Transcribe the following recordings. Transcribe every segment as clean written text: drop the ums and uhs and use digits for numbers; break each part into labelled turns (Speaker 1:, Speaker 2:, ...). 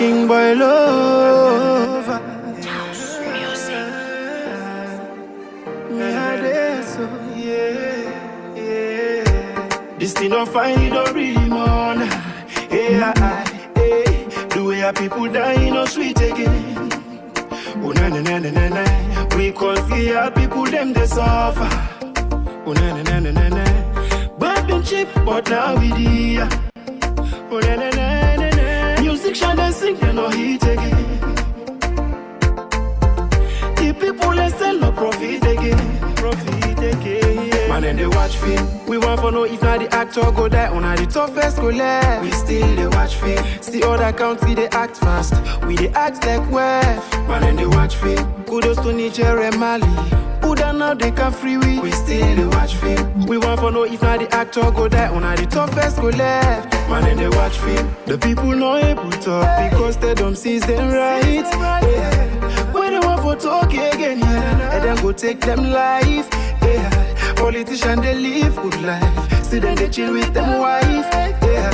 Speaker 1: king boy love. Me a day so yeah. This thing don't find it don't really man. Yeah, the way our people die no sweet again. Oh na na na na na na. We call fear people them they suffer. Oh na na na na na na. But been cheap, but now we dear. Oh na na na na na. Music shine and sing, they no hit again. The people they sell no profit again. Yeah. Man and they watch film. We want for know if not the actor go die on the toughest go left. We still they watch film. See other country they act fast. We they act like wef. Man and they watch film. Kudos to Niger and Mali. Who done now they can free we still they watch film. We want for know if not the actor go die on the toughest go left. Man and they watch film. The people no able to talk because they don't see them right. Yeah. When they want for talk again, yeah, and then go take them life. Yeah. Politicians they live good life. See them they chill with them wife. Yeah.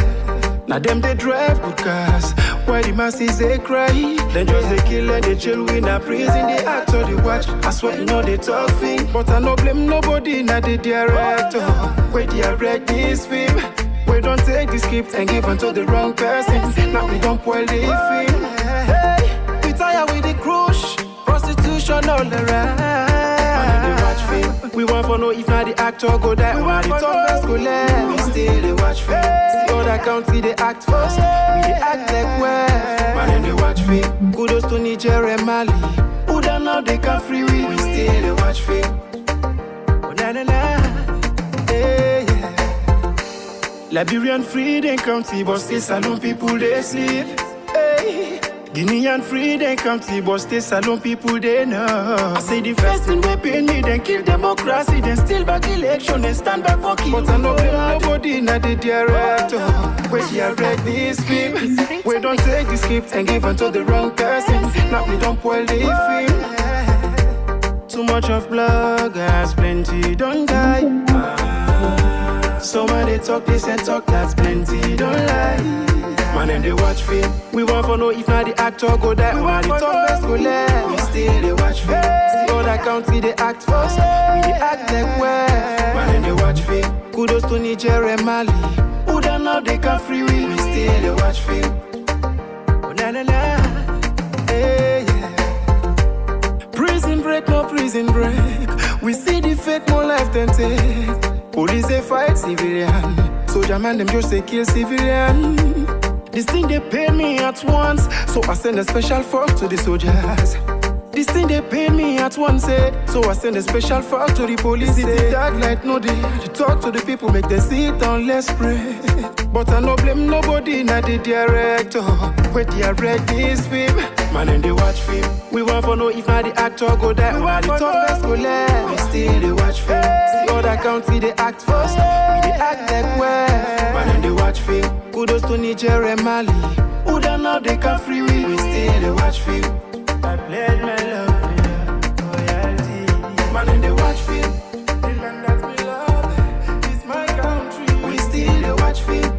Speaker 1: Now them they drive good cars. Why the masses they cry? Then just they kill and they chill in a prison. They act or they watch. I swear you know they talk thing. But I no blame nobody. Now the director. Where they direct this film. We don't take the script and give unto the wrong person. Now we don't spoil the film. Hey, we tired with the crush. Prostitution all around. They watch film. We want for know if not the actor go die. We want the toughest go left. We still they watch film. See other country they act fast. We they act like wef. Man they watch film. Kudos to Niger and Mali. Who done now they can free we still they watch film. Oh na na na. Hey, yeah. Liberian freedom county, but still saloon people they sleep. Hey. Guinean freedom county, but still saloon people they know. I say the first thing we pay me, then kill democracy, then still back election, then stand back for kill. But I know nobody not the director. We direct this film. We don't take the script and give unto the wrong person. Now we don't spoil the film. Too much of bloggers, plenty don't die. So when they talk this and talk that's plenty don't lie. Man and they watch film. We want for know if not the actor go die. We want the toughest go left. We still they watch film. See other country they act fast. We they act like wef. Man and they watch film. Kudos to Niger and Mali. Who done now they can free we still they watch film. Oh na na na. Hey, yeah. Prison break, no prison break. We see the fake more life than take. Police they fight civilian. Soldier man them just they kill civilian. This thing they pay me at once, so I send a special fork to the soldiers. This thing they pay me at once, so I send a special fork to the police. It's dark light no day. To talk to the people, make them sit down, let's pray. But I no blame nobody, not the director. We direct this film. Man and they watch film. We want for know if not the actor go die. We want the toughest go left. We still they watch film. See other country they act fast. We they act like wef. Man and they watch film. Kudos to Niger and Mali. Who done now they can free we still they watch film. I pledge my love, loyalty. Man and they watch film. The land that we love is my country. We still they watch film.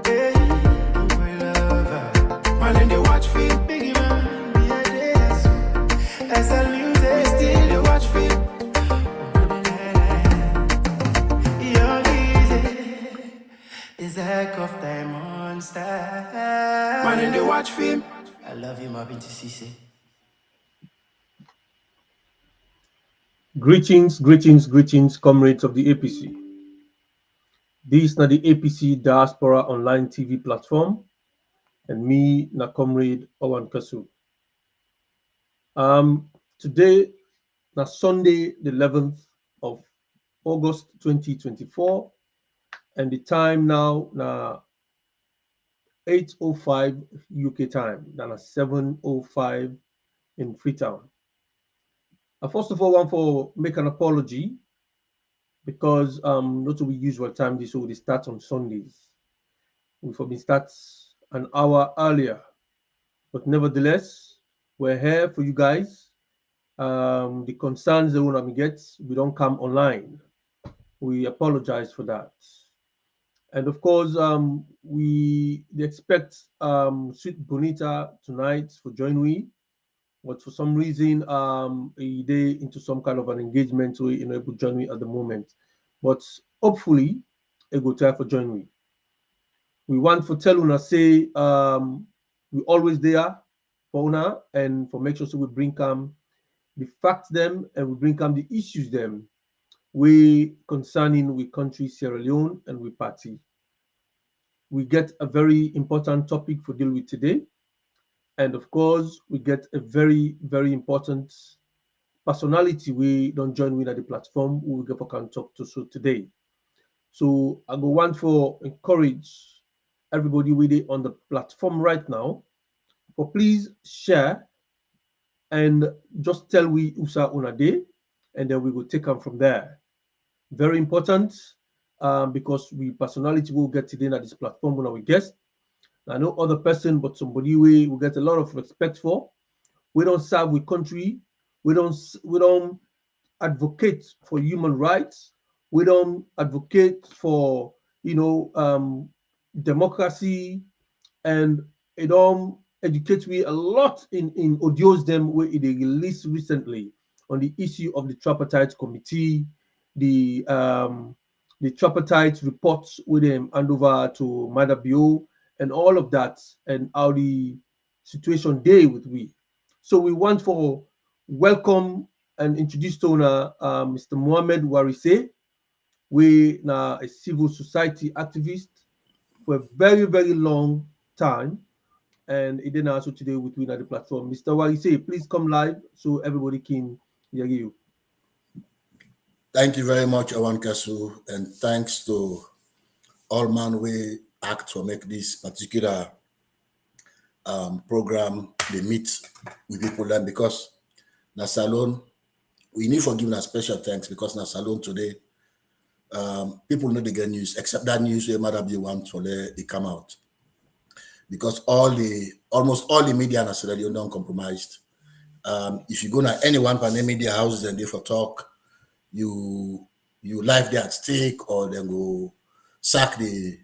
Speaker 1: Hey, my lover. Man and they watch film. Biggie man, be a days. As I lose it, we still they watch film. Young easy is a heck of time monster. Man and they watch film. I love you, my beauty Cisse.
Speaker 2: Greetings, comrades of the APC. This is the APC Diaspora Online TV platform, and me, na comrade OrWanKasu. Today, na Sunday, the 11th of August 2024, and the time now na 8:05 UK time, than a 7:05 in Freetown. First of all, I want to make an apology because not we usual time this will start on Sundays. We've been start an hour earlier, but nevertheless, we're here for you guys. The concerns that we get, we don't come online. We apologize for that. And of course, we expect SweetBonita tonight for join we, but for some reason, they into some kind of an engagement, so you know, able to join me at the moment. But hopefully, it will try for join me. We want for tell una say we always there for una and for make sure so we bring the facts them and we bring the issues them we concerning with country Sierra Leone and with party. We get a very important topic for deal with today. And of course, we get a very, very important personality we don't join with at the platform we will get for can talk to so today. So I go want for encourage everybody with it on the platform right now. For please share and just tell we usa una day, and then we will take them from there. Very important because we personality will get today at this platform when we guest. I know other person, but somebody we get a lot of respect for. We don't serve with country. We don't advocate for human rights. We don't advocate for democracy, and it educates me a lot in audios them where they released recently on the issue of the Tripartite committee, the Tripartite reports with them hand over to Madabio and all of that, and how the situation day with we. So we want for welcome and introduce to Mr. Mohamed Warisay. We now a civil society activist for a very, very long time. And it didn't also today with we at the platform. Mr. Warisay, please come live so everybody can hear you.
Speaker 3: Thank you very much, OrWanKasu, and thanks to all man we act to make this particular program they meet with people then, because na salon we need for giving a special thanks, because na salon today people know they get news except that news where Mother be want to let it come out, because almost all the media in Sierra Leone don't compromised. If you go to any one of the media houses and they for talk, you life there at stake, or then go sack the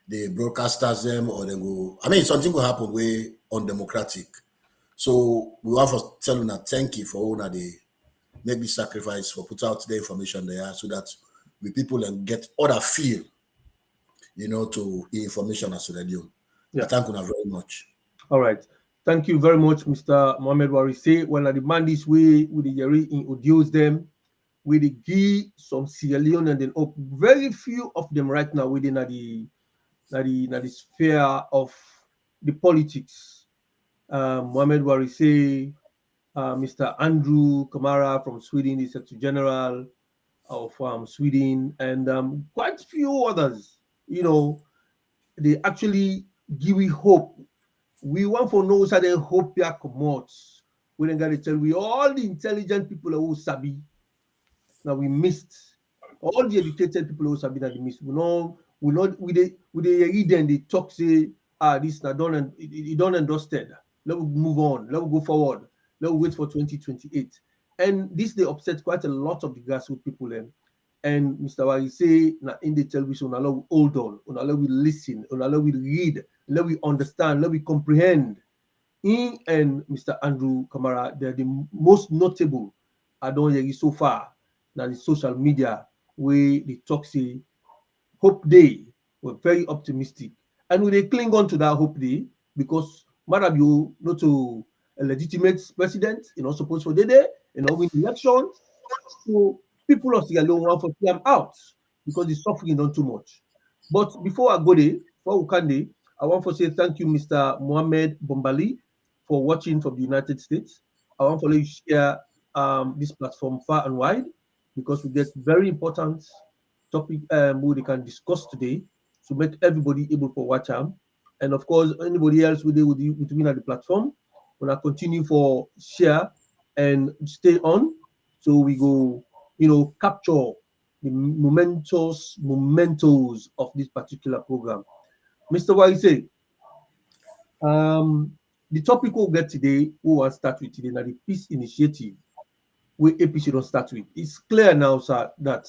Speaker 3: broadcasters them, or then go. I mean, something will happen way undemocratic. So we want to tell you thank you for all that they make this sacrifice for put out the information there, so that we people and get other feel, to the information as radio. Yeah. Thank you very much.
Speaker 2: All right. Thank you very much, Mr. Mohamed Warisay. When I demand this way with the Yeri introduce them, with the give some Sierra Leone and then very few of them right now within the sphere of the politics. Mohamed Warisay, Mr. Andrew Kamara from Sweden, the Secretary General of Sweden, and quite a few others. They actually give me hope. We want for no certain hope here comes. We don't got to tell we all the intelligent people who sabi. Now we missed all the educated people who sabi that they missed. We read and they talk say this not done and it done and dusted. Let me move on. Let me go forward. Let me wait for 2028. And this they upset quite a lot of the grassroots people then. And Mr. Warisay na in the television, allow we hold on, allow we listen, allow we read, let we understand, let we comprehend. Him and Mr. Andrew Kamara, they're the most notable I don't hear so far than the social media where they talk say hope day. We're very optimistic. And we they cling on to that hope day because Madam you not to a legitimate president, supposed for the day, win the election. So people of Sierra Leone want to see them out because they're suffering on too much. But before I go there, I want to say thank you, Mr. Mohamed Bombali, for watching from the United States. I want to let you share this platform far and wide because we get very important topic we can discuss today to make everybody able to watch them. And of course, anybody else with me at the platform, when I continue for share and stay on, so we go, capture the mementos of this particular program. Mr. Warisay, the topic we'll get today, we will start with today, now the peace initiative, where APC don't start with. It's clear now, sir, that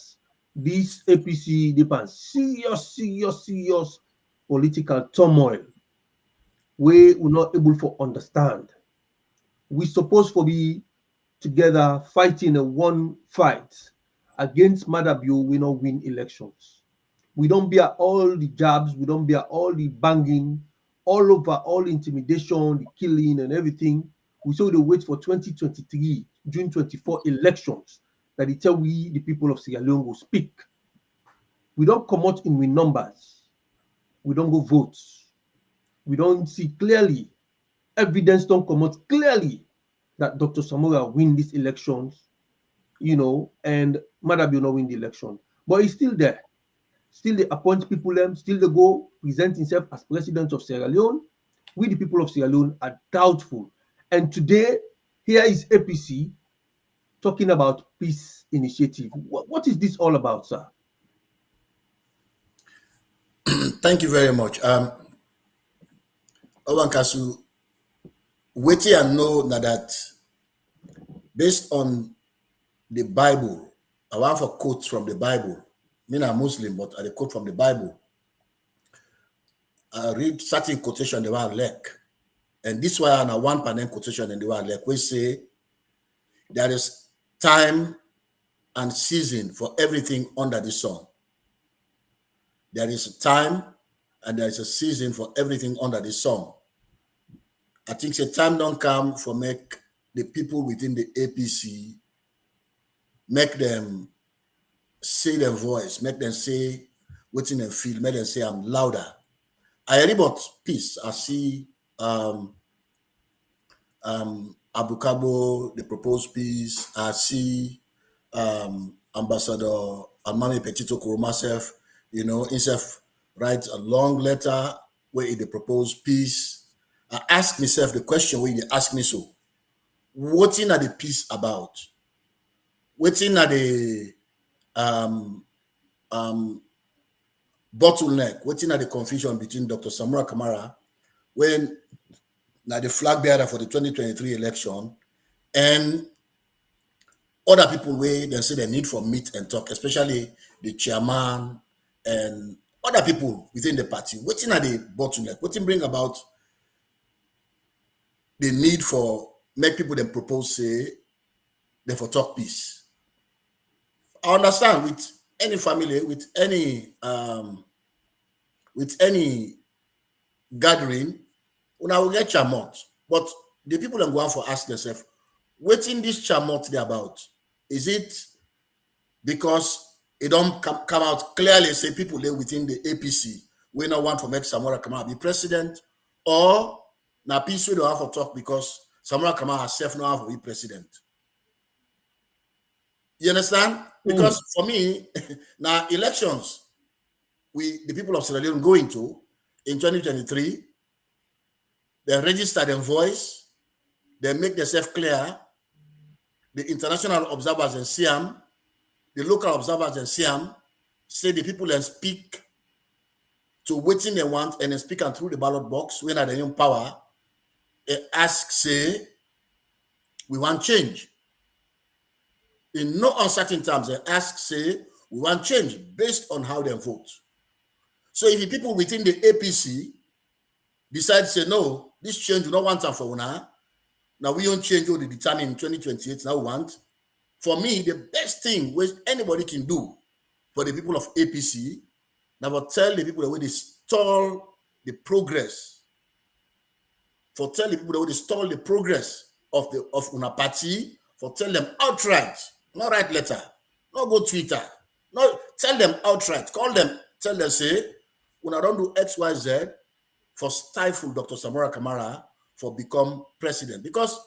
Speaker 2: this APC depends serious political turmoil we not able to understand. We supposed to be together fighting a one fight against Madabio, we not win elections. We don't bear all the jabs, we don't bear all the banging, all over, all intimidation, the killing and everything. We still wait for 2023, June 24 elections that they tell we, the people of Sierra Leone, will speak. We don't come out in with numbers. We don't go votes. We don't see clearly. Evidence don't come out clearly that Dr. Samora win these elections, and Madabio not win the election. But he's still there. Still they appoint people them, still they go present himself as president of Sierra Leone. We, the people of Sierra Leone, are doubtful. And today, here is APC talking about peace initiative. What is this all about, sir?
Speaker 3: Thank you very much. OrWanKasu, waiting and know that based on the Bible, I want for quotes from the Bible. Me I'm Muslim, but I quote from the Bible. I read certain quotation the word lek. And this one a one panel quotation in the word lek. We say there is time and season for everything under the sun. There is a time and there is a season for everything under the sun. I think the time don't come for make the people within the APC, make them say their voice, make them say what's in them feel, make them say I'm louder. I heard about peace. I see Abu Kabo, the proposed peace. I see Ambassador Almami Petito Kurumasev, himself write a long letter where he proposed peace. I ask myself the question where he ask me so. What's in the peace about? What's in the bottleneck? What's in the confusion between Dr. Samora Kamara when now the flag bearer for the 2023 election and other people where they say they need for meet and talk, especially the chairman and other people within the party. What's in the bottleneck? What's in bring about the need for make people then propose say they for talk peace? I understand with any family, with any gathering, una will get chamot. But the people are going for ask themselves, what in this chamot they about? Is it because it don't come out clearly say people there within the APC we not want to make Samora Kamara be president, or now peace we don't have to talk because Samora Kamara herself not have to be president? You understand? Because for me, now elections, the people of Sierra Leone go into in 2023, they register their voice, they make themselves clear. The international observers in Siam, the local observers in Siam, say the people then speak to waiting they want and then speak and through the ballot box when are they in power, they ask, say, we want change. In no uncertain terms, they ask, say, we want change based on how they vote. So if the people within the APC decide to say, no, this change we don't want for now, now we don't change what they determine in 2028, now we want. For me, the best thing which anybody can do for the people of APC, now will tell the people the way they stall the progress, for tell the people the way they stall the progress of una party, for tell them outright, not write letter, not go Twitter, not tell them outright, call them, tell them, say, una don't do XYZ for stifle Dr. Samora Kamara for become president. Because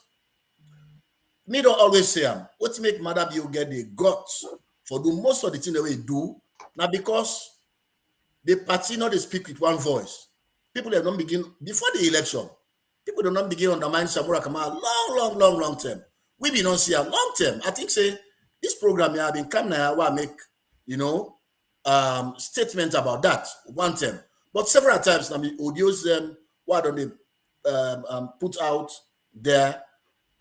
Speaker 3: me don't always say what make Madabio get the guts for do most of the things that we do, now because the party not they speak with one voice. People have not begin before the election. People do not begin undermine Samora Kamara long term. We be not see a long term. I think say this program here have been come now where I make statements about that one term. But several times now me audios them why don't they put out there.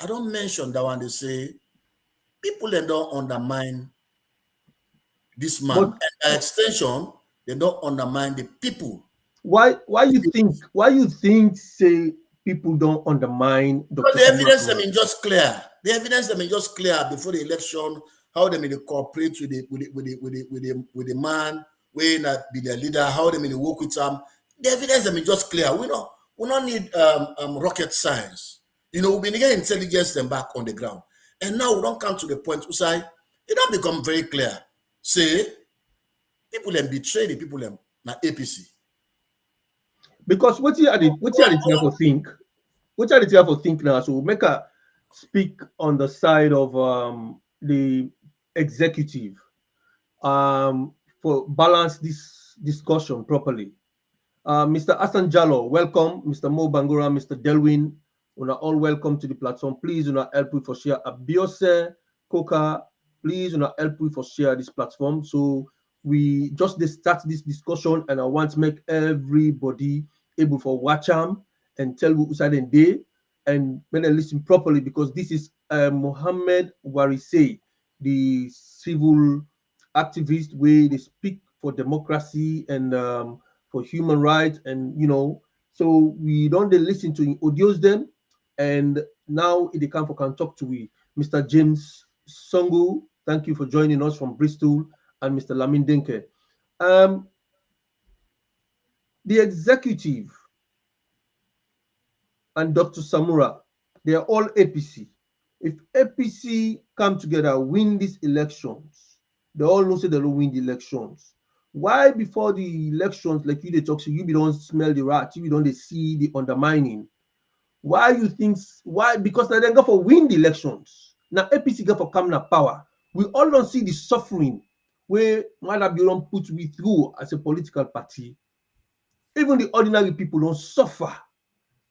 Speaker 3: I don't mention that one. They say people then don't undermine this man. And by extension, they don't undermine the people.
Speaker 2: Why you think say people don't undermine Dr.
Speaker 3: Because the evidence them is just clear. The evidence them is just clear before the election, how they may cooperate with the man, when be their leader, how they may work with them. The evidence them is just clear. We don't need rocket science. You know, we need to get intelligence them back on the ground. And now we don't come to the point where say it don't become very clear. Say people them betray the people them na APC.
Speaker 2: Because what you are the for think? What are the for think now? So make a speak on the side of the executive for balance this discussion properly. Mr. Hassan Jallo, welcome. Mr. Mo Bangura, Mr. Delwin, you are all welcome to the platform. Please do not help me for share. Abiose Koka, please do not help me for share this platform. So we just start this discussion, and I want to make everybody able for watch them and tell who side and day and when they listen properly, because this is Mohamed Warisay, the civil activist, where they speak for democracy and for human rights, and so we don't listen to audios them, and now they come can talk to we. Mr. James Songo, thank you for joining us from Bristol, and Mr. Lamin Denke. The executive and Dr. Samura, they are all APC. If APC come together, win these elections, they all know say they don't win the elections. Why before the elections, like you they talk, so you don't smell the rat, you don't see the undermining? Why you think? Why? Because they go for win the elections. Now APC go for come na power. We all don't see the suffering where Madam you don't put me through as a political party. Even the ordinary people don't suffer.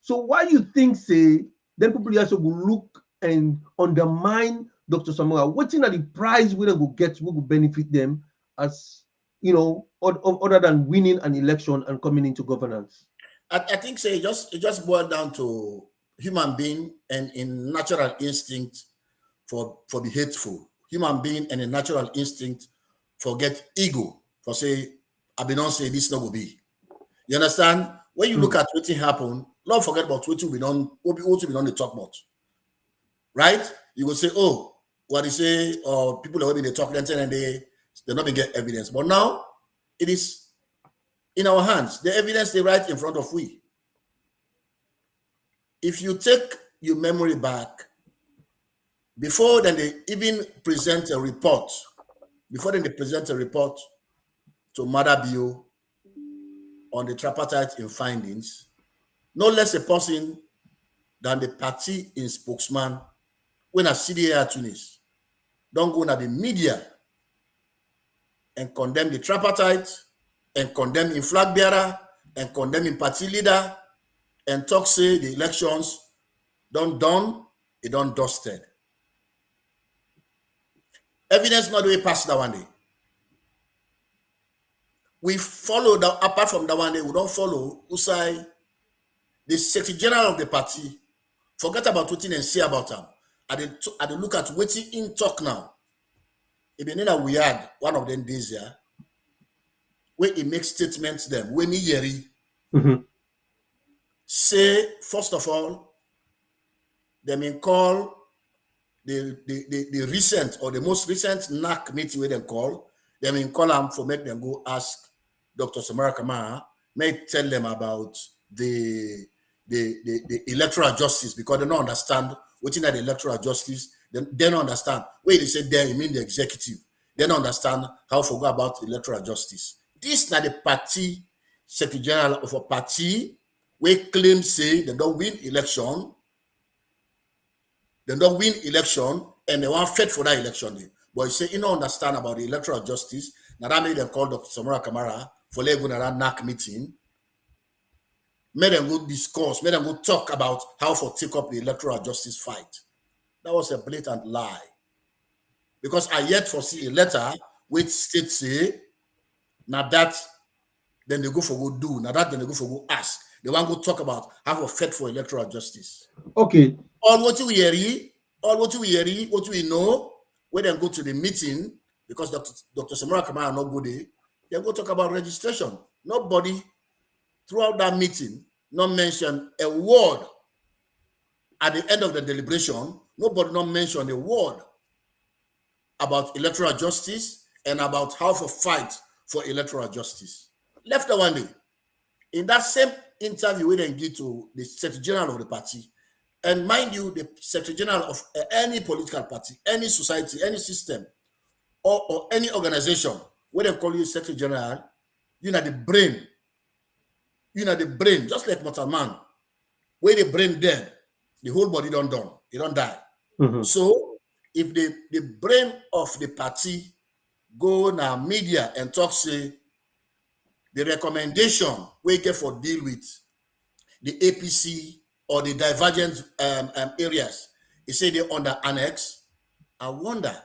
Speaker 2: So why you think say then people also will look and undermine Dr. Samura? Waiting at the prize where they will get, what will benefit them as other than winning an election and coming into governance?
Speaker 3: I think say it just boiled down to human being and in natural instinct for be hateful. Human being and a natural instinct for get ego. For say, I be not say this not will be. You understand? When you look at what happened, don't forget about what we don't the talk about. Right? You will say, oh, what they say, or people are they talk and they're not going to get evidence. But now it is in our hands. The evidence they right in front of we. If you take your memory back, before then they even present a report, to Madabio on the tripartite in findings, no less a person than the party in spokesman when a CDA Tunis don't go to the media and condemn the tripartite and condemn in flag bearer and condemn in party leader and talk say the elections don't done, it don't dusted. Evidence not the way past that one day. We follow that apart from that one day, we don't follow Usai, the Secretary General of the party. Forget about what and say about them. I did look at what in talk now. Even we had one of them days here where he makes statements them when he hear say first of all, they may call the recent or the most recent NAC meeting where they call, they may call them for make them go ask Dr. Samura Kamara, may tell them about the electoral justice, because they don't understand what's in the electoral justice. They don't understand. Wait, they say there, you mean the executive. They don't understand how to go about electoral justice. This is not the party secretary general of a party where claim say they don't win election. They don't win election and they want fight for that election. But you say you don't understand about the electoral justice. Now that made them call Dr. Samura Kamara for level that NAC meeting. Made them go discuss, made them go talk about how to take up the electoral justice fight. That was a blatant lie. Because I yet foresee a letter which states say, now that then they go for go do, now that then they go for go ask. They want to go talk about how to fight for electoral justice.
Speaker 2: Okay.
Speaker 3: All what we hear, what we know, when they go to the meeting, because Dr. Samora Kamara no go there, they go talk about registration. Nobody throughout that meeting not mention a word at the end of the deliberation. Nobody not mention a word about electoral justice and about how to fight for electoral justice. Left that one day. In that same interview, we then give to the Secretary General of the party. And mind you, the Secretary General of any political party, any society, any system, or any organization, when they call you Secretary General, you know the brain. You know the brain, just like mortal man. Where the brain dead, the whole body don't done. It don't die. So if the brain of the party go now media and talk, say the recommendation we get for deal with the APC or the divergent areas, he say they under annex. I wonder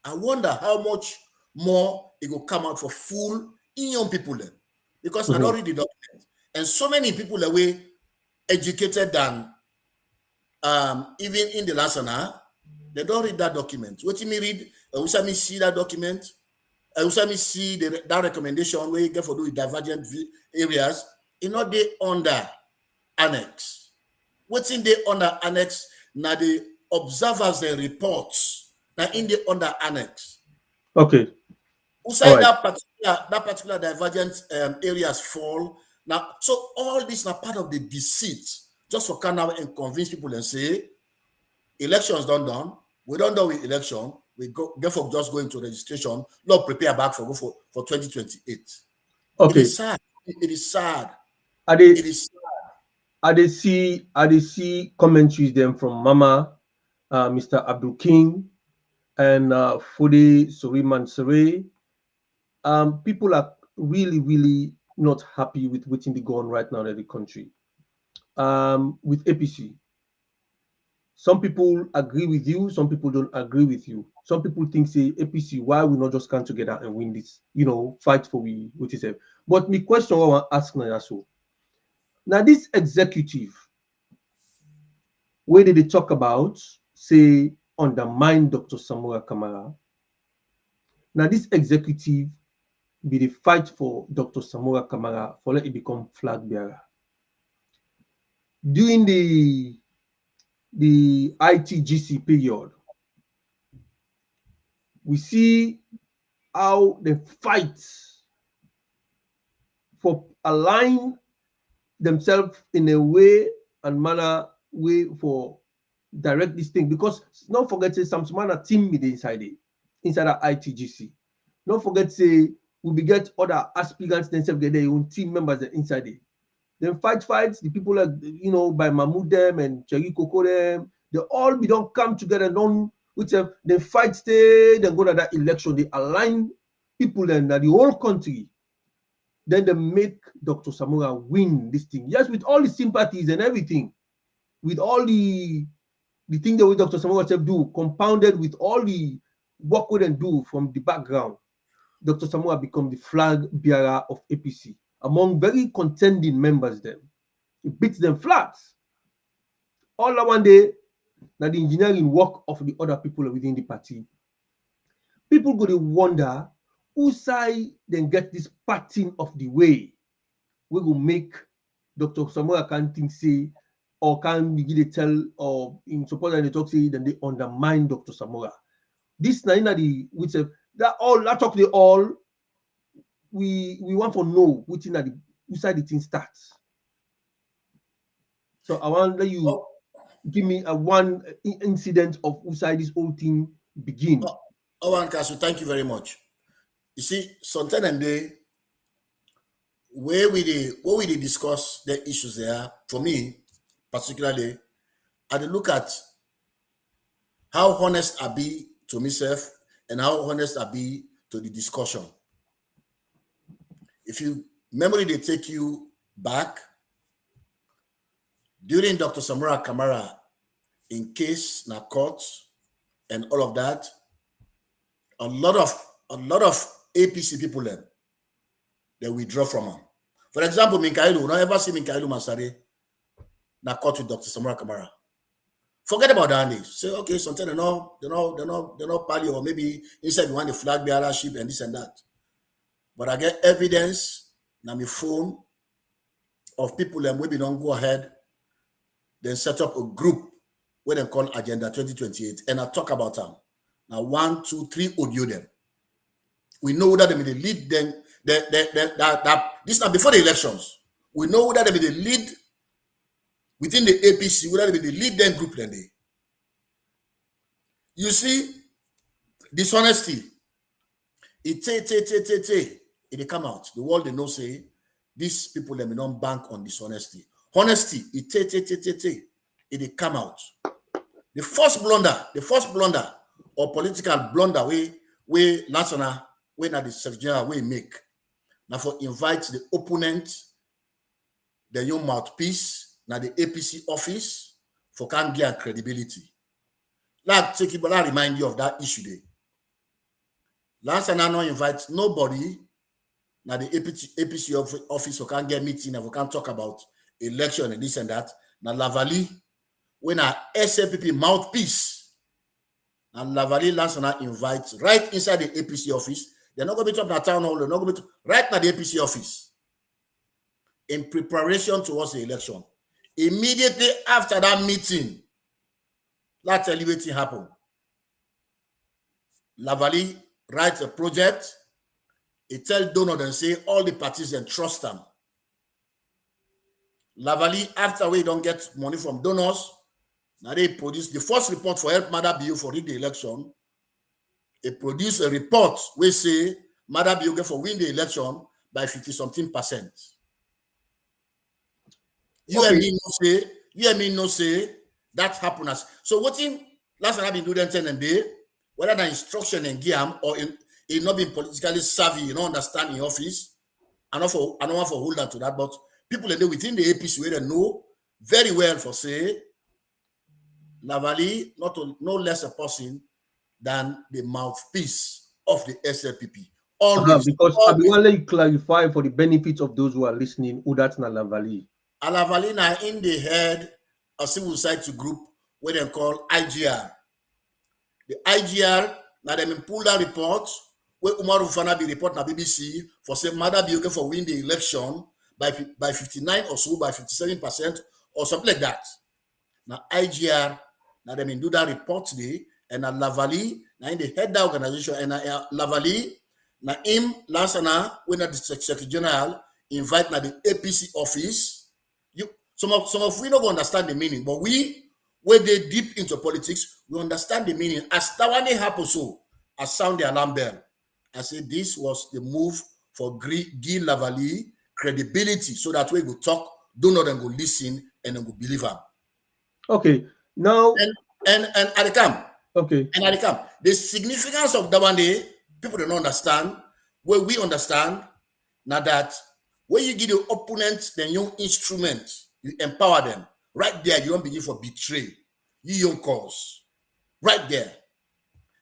Speaker 3: how much more it will come out for full young people then, because I don't read the document, and so many people are way educated than even in the last hour, they don't read that document. What me read? We me see that document. We me see that recommendation where you get for do divergent areas. You know they under annex. What's in the under annex? Now the observers the reports. Now in the under annex.
Speaker 2: Okay.
Speaker 3: Who say that particular divergent areas fall now? So all this are part of the deceit, just for come out and convince people and say elections done. We don't know with election. We go therefore just go into registration. Not prepare back for 2028.
Speaker 2: Okay.
Speaker 3: It is sad. It is sad.
Speaker 2: It is sad. I see commentaries then from Mama, Mr. Abdul King, and Fude Suriman Sere. People are really not happy with what's in the going right now in the country. With APC, some people agree with you, some people don't agree with you. Some people think, say, APC, why we not just come together and win this, fight for what is it. But my question I want to ask now, so now this executive, where did they talk about, say, undermine Dr. Samora Kamara? Now this executive be the fight for Dr. Samora Kamara for let it become flag bearer. During the ITGC period, we see how they fight for align themselves in a way and manner way for direct this thing, because don't forget say some man a team with inside that ITGC. Don't forget say we be get other aspirants themselves get their own team members inside it. Then fights, the people like by Mahmoud them and Cherry Coco them, they all be don't come together and don't they fight stay, then go to that election, they align people then that the whole country. Then they make Dr. Samora win this thing. Yes, with all the sympathies and everything, with all the thing that we Dr. Samora do, compounded with all the work we then do from the background, Dr. Samora become the flag bearer of APC among very contending members. Them, he beats them flat. All that one day, now the engineering work of the other people within the party. People go to wonder who side then get this parting of the way. We will make Dr. Samora can think say or can begin to tell or in support and they talk say then they undermine Dr. Samora. This na the which that all that talk they all we want to know which in the which side the thing starts. So I want that you give me a one incident of which side this whole thing begin.
Speaker 3: OrWanKasu, thank you very much. You see, sometimes and day where we discuss the issues there, for me, particularly, I look at how honest I be to myself and how honest I be to the discussion. If you memory they take you back during Dr. Samora Kamara in case na court and all of that, a lot of APC people then they withdraw from him. For example, Minkailu, not ever see Minkailu Masare na court with Dr. Samora Kamara. Forget about that days. Say, okay, sometimes they're not party, or maybe inside you want the flag bearership and this and that. But I get evidence na my phone of people that maybe don't go ahead, then set up a group where they call Agenda 2028, and I talk about them. Now 1, 2, 3 audio them. We know that they may lead them. This is not before the elections. We know that they may lead within the APC, whether they may lead them group then they. You see, dishonesty. It come out. The world they know say these people they may not bank on dishonesty. Honesty, it come out. The first blunder or political blunder we national when at the secretary we make. Now for invite the opponent, the young mouthpiece, now the APC office for can get credibility. Like take it, but I remind you of that issue there. Last and I no invite nobody. Now the APC office can get meeting and we can talk about election and this and that. Now Lavali, when our SLPP mouthpiece, and Lavali last and I invite right inside the APC office. They're not going to be talking at town hall. They're not going to be right now the APC office in preparation towards the election. Immediately after that meeting, that's elevating happen. Lavali writes a project. He tells donors and say all the parties and trust them. Lavali, after we don't get money from donors, now they produce the first report for help Mother Bill for the election. They produce a report where say Mother Bill get for win the election by 50-something%. You and me no say that happens. So what in last time I've been doing 10 and day, whether the instruction and game or in not being politically savvy, you don't understand in office. I don't want to hold on to that, but people within the APC where they know very well for say Lavali no less a person than the mouthpiece of the SLPP. Always.
Speaker 2: Because I want to let you clarify for the benefit of those who are listening who that's not Lavali.
Speaker 3: Lavali now in the head a civil society group where they call IGR. The IGR now they pull that report where Umar Ufana be report na BBC for say Mother Bioke for win the election by 59 or so, by 57% or something like that. Now IGR now they do that report today, and at Lavali now in the head that organization, and Lavali now him last now when the Secretary General invite now the APC office. Some of we don't understand the meaning, but we when they deep into politics, we understand the meaning. As that one happens, so I sound the alarm bell. I say this was the move for Guy Lavali credibility, so that way we go talk, do not then go listen and then go believe him.
Speaker 2: Okay, now
Speaker 3: and at the camp.
Speaker 2: Okay.
Speaker 3: And at the camp, the significance of that one day, people don't understand. Where we understand now that when you give the opponent the new instrument, you empower them. Right there, you don't begin for betray. You don't cause. Right there.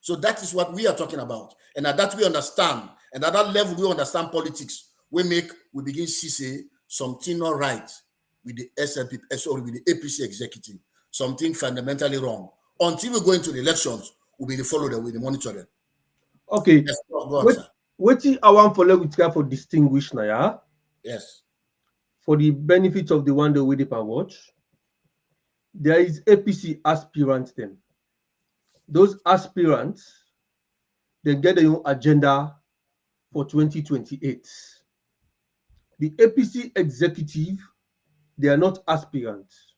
Speaker 3: So that is what we are talking about. And at that we understand. And at that level, we understand politics. We begin to see something not right with the SLP, sorry, with the APC executive. Something fundamentally wrong. Until we go into the elections, we'll be follow them, we'll monitor them.
Speaker 2: Okay.
Speaker 3: Yes, go on, sir.
Speaker 2: What I want for distinguish now, yeah?
Speaker 3: Yes.
Speaker 2: For the benefit of the one that we can watch, there is APC aspirants then. Those aspirants, they get their own agenda for 2028. The APC executive, they are not aspirants.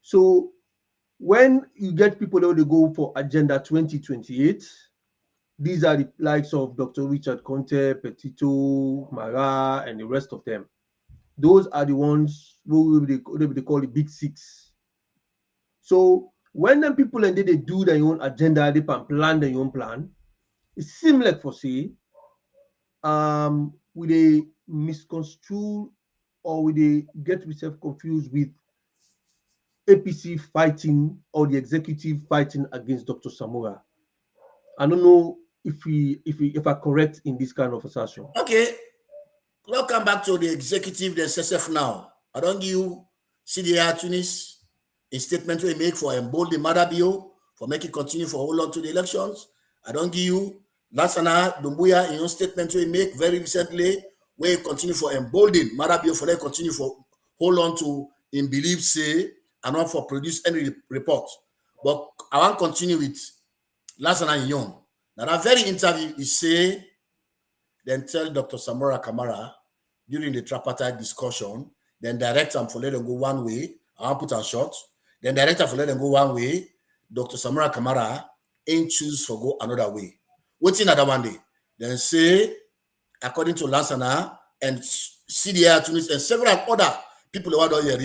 Speaker 2: So when you get people that will go for agenda 2028, these are the likes of Dr. Richard Conte, Petito, Mara, and the rest of them. Those are the ones who they call the big six. So when them people and they do their own agenda, they plan their own plan, it seems like for say, will they misconstrue or will they get themselves confused with APC fighting or the executive fighting against Dr. Samura? I don't know if I correct in this kind of assertion.
Speaker 3: Okay. We'll come back to the executive, the SSF now. I don't give CDR Tunis. a statement we make for embolden Madabio, for making continue for hold on to the elections. I don't give you Lansana Dumbuya in your statement we make very recently, where you continue for embolden Madabio for they continue for hold on to in belief say and not for produce any report. But I want to continue with Lansana Young. Now that very interview is say, then tell Dr. Samora Kamara during the tripartite discussion, then direct them for let them go one way. I want to put a shot. Then direct them for let them go one way. Dr. Samora Kamara ain't choose for go another way. What's in another one day? Then say, according to Lansana and CDI Tunis and several other people who are here,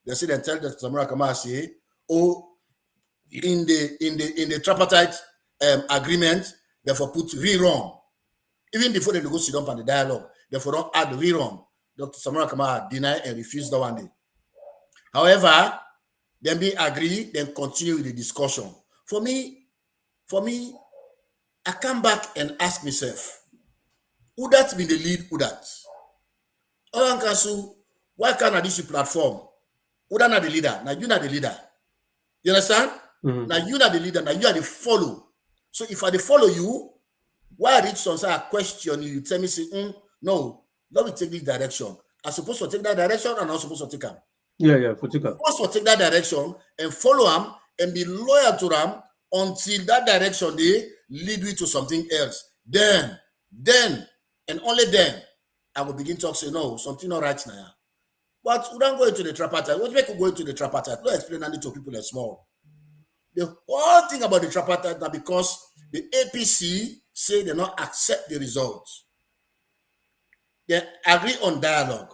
Speaker 3: they say then tell Dr. Samora Kamara say, oh, in the tripartite agreement, therefore put rerun. Even before they go sit down on the dialogue, therefore don't add rerun. Dr. Samora Kamara deny and refuse that one day. However, then be agree, then continue with the discussion. For me, I come back and ask myself, would that be the lead? Would that? OrWanKasu, why can't I this platform? Would that not the leader? Now you not the leader. You understand?
Speaker 2: Mhm.
Speaker 3: Now you not the leader. Now you are the follow. So if I dey follow you, why I reach some say I question you, you tell me say, no, let me take this direction. I'm supposed to take that direction, and I'm not supposed to take them.
Speaker 2: Yeah, for Tika.
Speaker 3: Supposed to take that direction and follow them and be loyal to them until that direction they lead me to something else. Then, and only then, I will begin to say, no, something not right now. But we don't go into the tripartite. What make you go into the tripartite? Don't explain that to people as small. The whole thing about the tripartite is because the APC say they not accept the results. They agree on dialogue.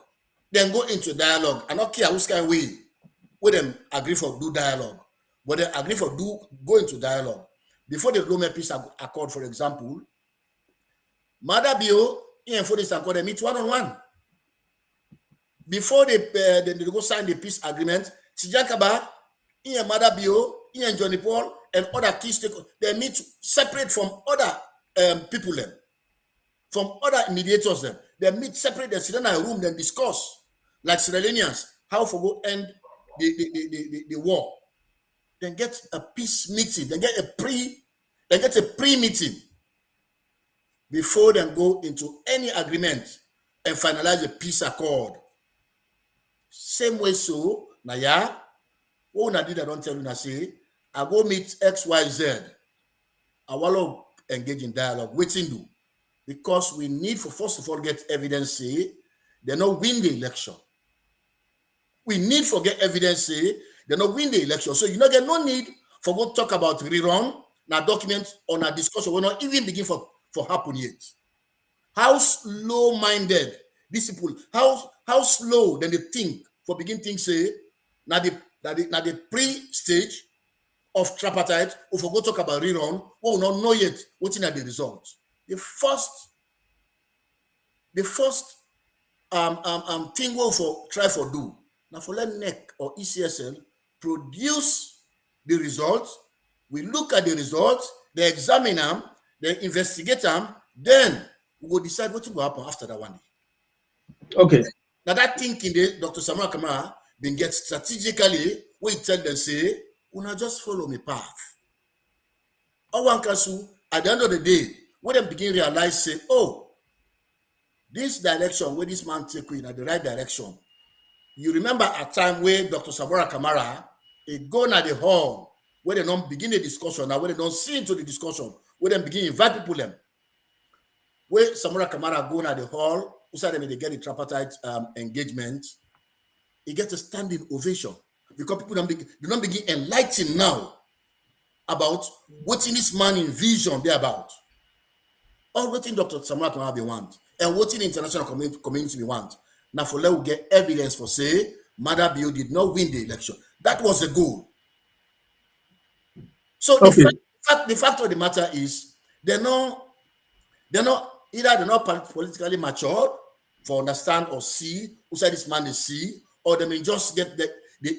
Speaker 3: Then go into dialogue. I don't care which kind of way where them agree for do dialogue, but they agree for go into dialogue. Before the Rome Peace Accord, for example, Madabio, for this accord, they meet one-on-one. Before they go sign the peace agreement, Tijakaba, Madabio, Johnny Paul, and other key stakeholders, they meet separate from other people them, from other mediators them. They meet separate, they sit in a room, then discuss, like Sierra Leoneans, how for go end the war. Then get a peace meeting, then get a pre-meeting before they go into any agreement and finalize a peace accord. Same way so, now yeah, what I did, I don't tell you, I say, I go meet XYZ. I want to engage in dialogue. Waiting do. Because we need for first of all get evidence say they not win the election. We need for get evidence say they not win the election. So you know get no need for go talk about rerun, now documents or now discussion will not even begin for happen yet. How slow-minded these people, how slow then they think for begin things say now the pre-stage of tripartite, or for go talk about rerun, we will not know yet what's in the results. The first thing we for try for do now for let NEC or ECSL produce the results. We look at the results, they examine them, they investigate them, then we will decide what will happen after that one day.
Speaker 2: Okay.
Speaker 3: Now that thinking, Dr. Samora Kamara been get strategically, we tell them say, una just follow me path. OrWanKasu, at the end of the day, when they begin realize, say, oh, this direction where this man take in the right direction. You remember a time where Dr. Samora Kamara go na the hall where they don't begin the discussion, now where they don't see into the discussion, where they begin invite people them. Where Samora Kamara go na the hall, usai them they get the tripartite engagement, he gets a standing ovation because people don't begin enlightened now about what in this man in vision they're about. Or what in Dr. Samora Kamara want, and what in the international community want. Now for let we get evidence for say Madabio did not win the election. That was the goal. So
Speaker 2: Okay.
Speaker 3: the fact of the matter is they're not politically matured for understand or see who said this man is see, or they may just get the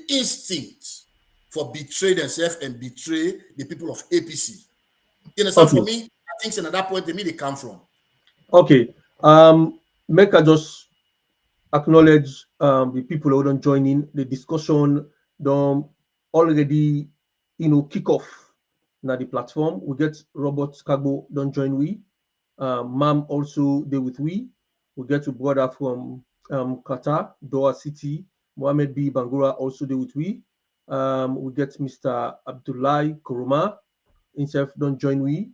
Speaker 3: instinct for betray themselves and betray the people of APC. You understand?
Speaker 2: Okay.
Speaker 3: For me, I think at that point they come from.
Speaker 2: Okay. Make I just acknowledge the people who don't join in the discussion. Don't already, kick off now the platform. We get Robert Kagbo don't join we. Mam also there with we. We get a brother from Qatar, Doha City, Mohamed B. Bangura also there with we. We get Mr. Abdullahi Kuruma himself don't join we.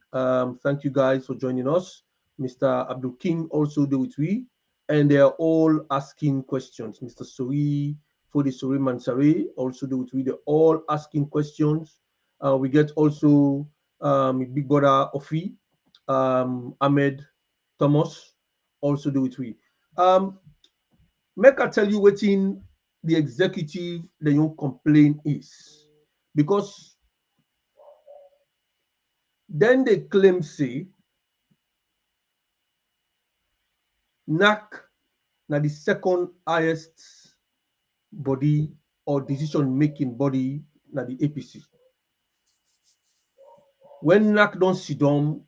Speaker 2: Thank you guys for joining us. Mr. Abdul King also there with we. And they are all asking questions. Mr. Sori, Fodi Sori Mansari also there with we. They're all asking questions. We get also big brother Ofi, Ahmed Thomas also do it we. Make I tell you what in the executive the young complaint is, because then they claim say NAC na the second highest body or decision making body na the APC. When NAC don't sit down,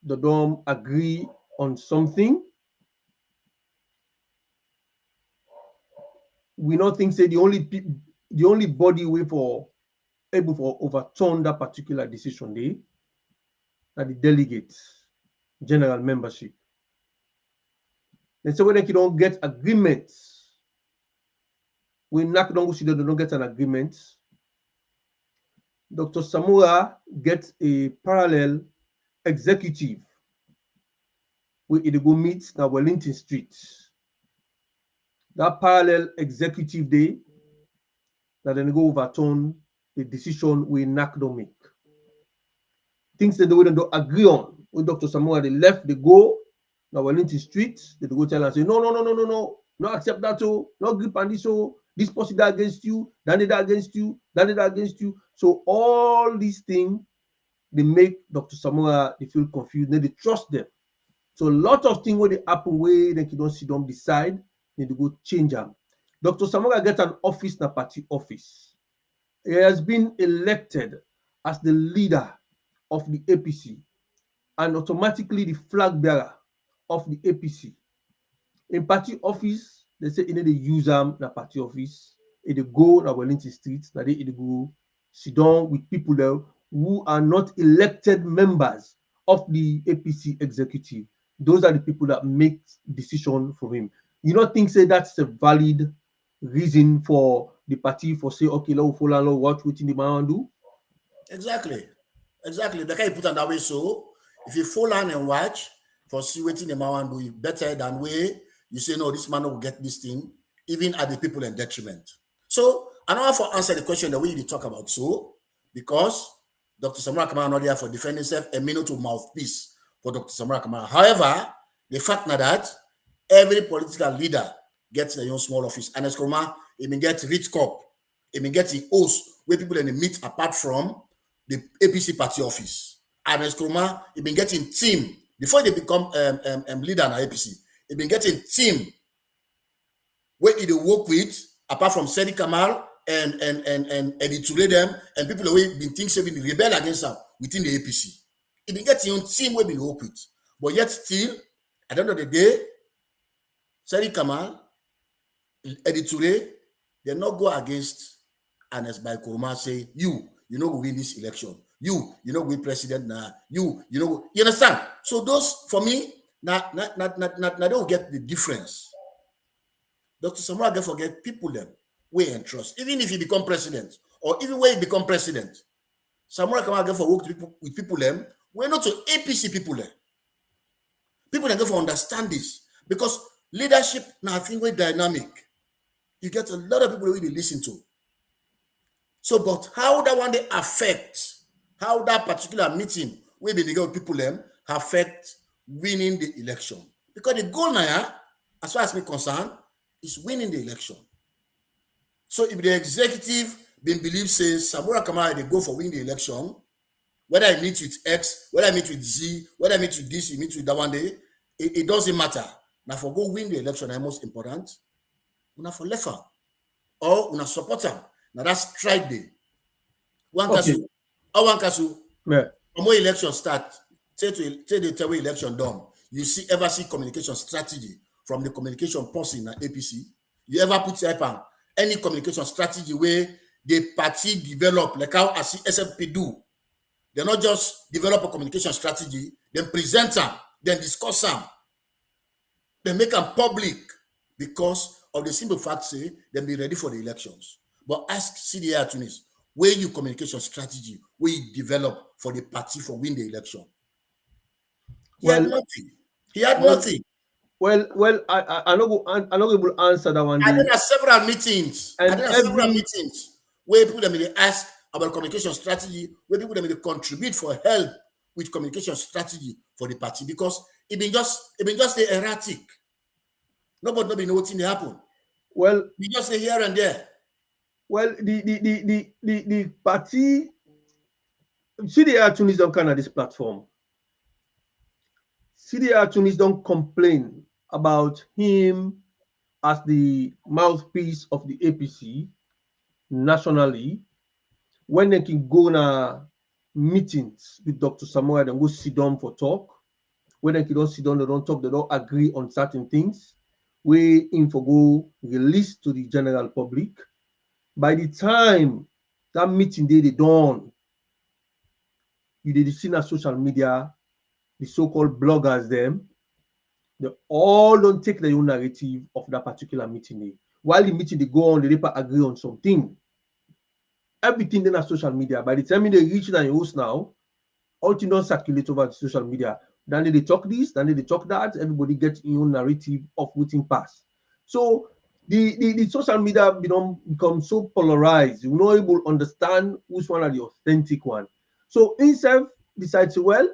Speaker 2: they don't agree on something, we don't think say the only body way for able for overturn that particular decision day are the delegates, general membership. And so when they don't get agreements, when NAC don't go see them, they don't get an agreement. Dr. Samura gets a parallel executive where it go meet na Wellington Street. That parallel executive day that then go overturn the decision we NAC don't make. Things that they don't agree on with Dr. Samura, they left, they go now Wellington Street, they go tell and say, no, not accept that, so not grip on this, so this person that against you, that against you, that against you. So all these things they make Dr. Samura they feel confused, they trust them. So a lot of things when they happen where they don't sit down decide, they go change them. Dr. Samura get an office na party office. He has been elected as the leader of the APC and automatically the flag bearer of the APC. In party office, they say they use them na party office. They go na Wellington Street, na they go sit down with people there who are not elected members of the APC executive. Those are the people that make decision for him. You don't think say that's a valid reason for the party for say, okay, let's follow what the man do?
Speaker 3: Exactly. The guy put on that way. So if you follow and watch for see what the man do better than way you say no, this man will get this thing, even at the people in detriment. So I don't have to answer the question the way you talk about so because Dr. Samura Kamara not there for defending himself a minute to mouthpiece for Dr. Samura Kamara. However, the fact now that every political leader gets a small office, and as Kroma, he may get rich cop, he may get the host where people in the meet apart from the APC party office. And as Kroma, he been getting team before they become leader in APC. He been getting team where he work with apart from Sedi Kamal and Electoral them and people who been think they been rebel against them within the APC. He been getting on team where been work with, but yet still at the end of the day, Sedi Kamal, Electoral, they not go against Anes by Kuruma say you know who win this election. You know who president now. You understand? So those for me now they don't get the difference. Dr. Samura get forget people them way and trust. Even if he become president or even when he become president, Samura can get for work with people them. We're not to APC people them. People that get for understand this because leadership now I think we're dynamic. You get a lot of people who they listen to. So, but how that one they affect, how that particular meeting where they get people them affect winning the election. Because the goal now, as far as me concerned, is winning the election. So if the executive been believe says Samura Kamara they go for winning the election, whether I meet with X, whether I meet with Z, whether I meet with this, you meet with that one day, it doesn't matter. Now for go win the election, is most important. Una for left or una support them. Now that's strike day. OrWanKasu.
Speaker 2: Yeah.
Speaker 3: More election start. Say the tell election done. You ever see communication strategy from the communication person in APC? You ever put up any communication strategy where the party develop, like how SFP do. They not just develop a communication strategy, then present them, then discuss them, then make them public because of the simple fact say then be ready for the elections. But ask CDA Tunis, where you communication strategy, where you develop for the party for win the election. He had nothing. He had nothing.
Speaker 2: Well, I'm not able to answer that one.
Speaker 3: And there are several meetings. And there are several meetings where people that may ask about communication strategy, where people that may contribute for help with communication strategy for the party because it been just erratic. Nobody know what's in the happen.
Speaker 2: Well,
Speaker 3: we just say here and there.
Speaker 2: Well, the party, CDA Tunis don't come at this platform. CDA Tunis don't complain about him as the mouthpiece of the APC nationally when they can go na meetings with Dr. Samuel and go sit down for talk. When they don't sit down, they don't talk, they don't agree on certain things. We info go release to the general public. By the time that meeting day they done, you did see on social media, the so-called bloggers them, they all don't take their own narrative of that particular meeting day. While the meeting they go on, they agree on something. Everything then on social media. By the time they reach the host now, all things don't circulate over the social media. Then they talk this, then they talk that. Everybody gets their own narrative of waiting pass. So the social media become so polarized. You're not able to understand which one are the authentic one. So himself decides, well,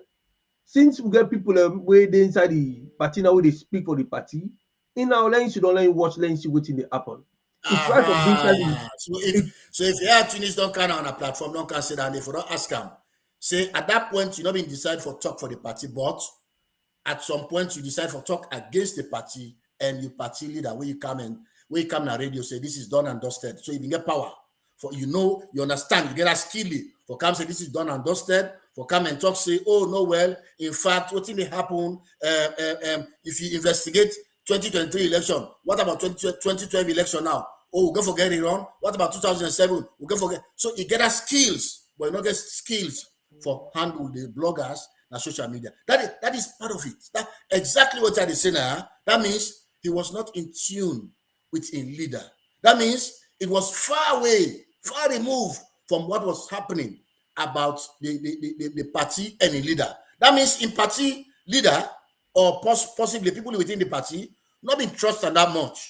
Speaker 2: since we get people where they inside the party now, where they speak for the party, in our lens, you don't let watch, let see what's in the happen.
Speaker 3: So if you have Tunis don't come on a platform, don't can say that if you don't ask them, say at that point you not been decide for talk for the party, but at some point you decide for talk against the party and you party leader where you come on the radio say this is done and dusted. So you can get power for you understand, you get a skill for come say this is done and dusted, for come and talk say, oh no, well, in fact, what may happen if you investigate 2023 election, what about 2012 election now? Oh, we're going to forget Iran. What about 2007? We're going to forget. So you get us skills, but you don't get skills for handle the bloggers and social media. That is part of it. That exactly what I say now. That means he was not in tune with a leader. That means it was far away, far removed from what was happening about the party and a leader. That means in party leader or possibly people within the party not being trusted that much.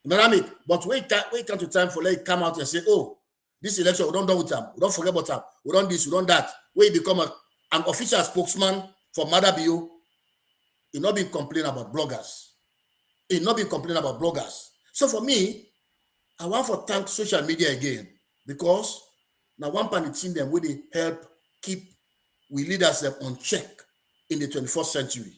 Speaker 3: You know what I mean? But wait to time for let come out and say, oh, this election, we don't do with them. We don't forget about them. We don't this, we don't that. We become an official spokesman for Madabio. He not been complaining about bloggers. He not been complaining about bloggers. So for me, I want to thank social media again because now one part team them where they help keep we leaders them on check in the 21st century.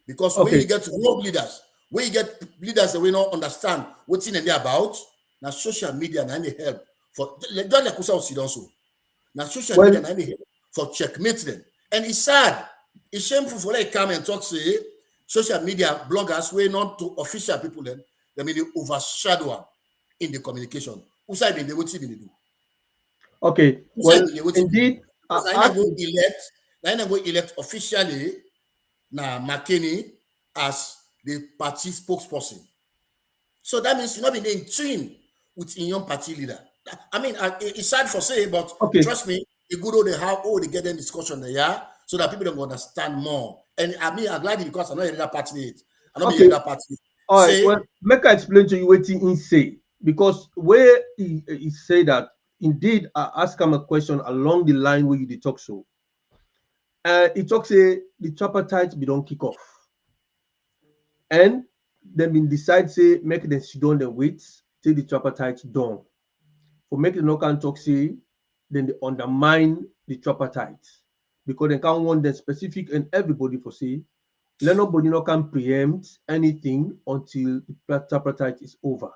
Speaker 3: Because when you get to rogue leaders, when you get leaders that we don't understand what's in there about, now social media and they help for don't like also. Now social media and they help for checkmate them. And it's sad, it's shameful for they come and talk say social media bloggers we not to official people then they mean they overshadow in the communication. Who side they what they do?
Speaker 2: Okay, well, indeed,
Speaker 3: I go elect officially now McKinney as the party spokesperson. So that means you're not being in tune with your party leader. I mean, it's sad for saying, but trust me, the good old they get them discussion there, so that people don't understand more. And I mean, I'm glad because I'm not in that party. I'm not in that party.
Speaker 2: All right, well, make I explain to you what he say. Because where he say that, indeed, I ask him a question along the line where you did talk so. He talks say the tripartite be don't kick off. And then been decide say make them sit down and wait till the tripartite done. For make the no can talk say then they undermine the tripartite because they can't want them specific and everybody for say let nobody no can preempt anything until the tripartite is over.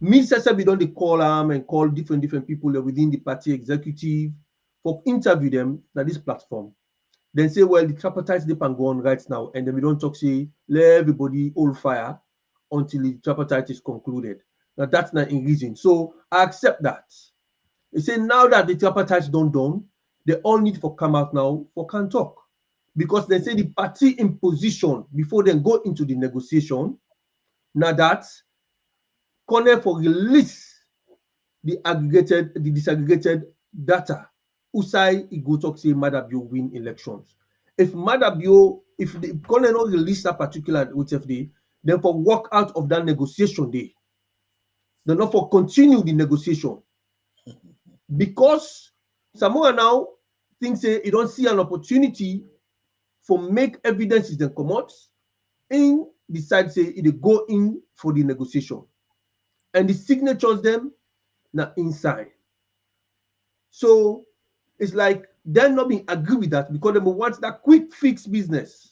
Speaker 2: Me say we don't call them and call different people within the party executive for interview them at this platform. Then say, well, the tripartite they can go on right now, and then we don't talk say let everybody hold fire until the tripartite is concluded. Now that's not in reason. So I accept that. He say now that the tripartite don't done, they all need for come out now for can talk. Because they say the party in position before they go into the negotiation. Now that corner for release the disaggregated data. Usai he go talk say Madabio win elections. If the corner not release that particular UTFD, then for work out of that negotiation day, then not for continue the negotiation. Because Samoa now thinks say he don't see an opportunity for make evidences then come out, in decide say they go in for the negotiation. And the signatures them now inside. So it's like they're not being agree with that because they want that quick fix business.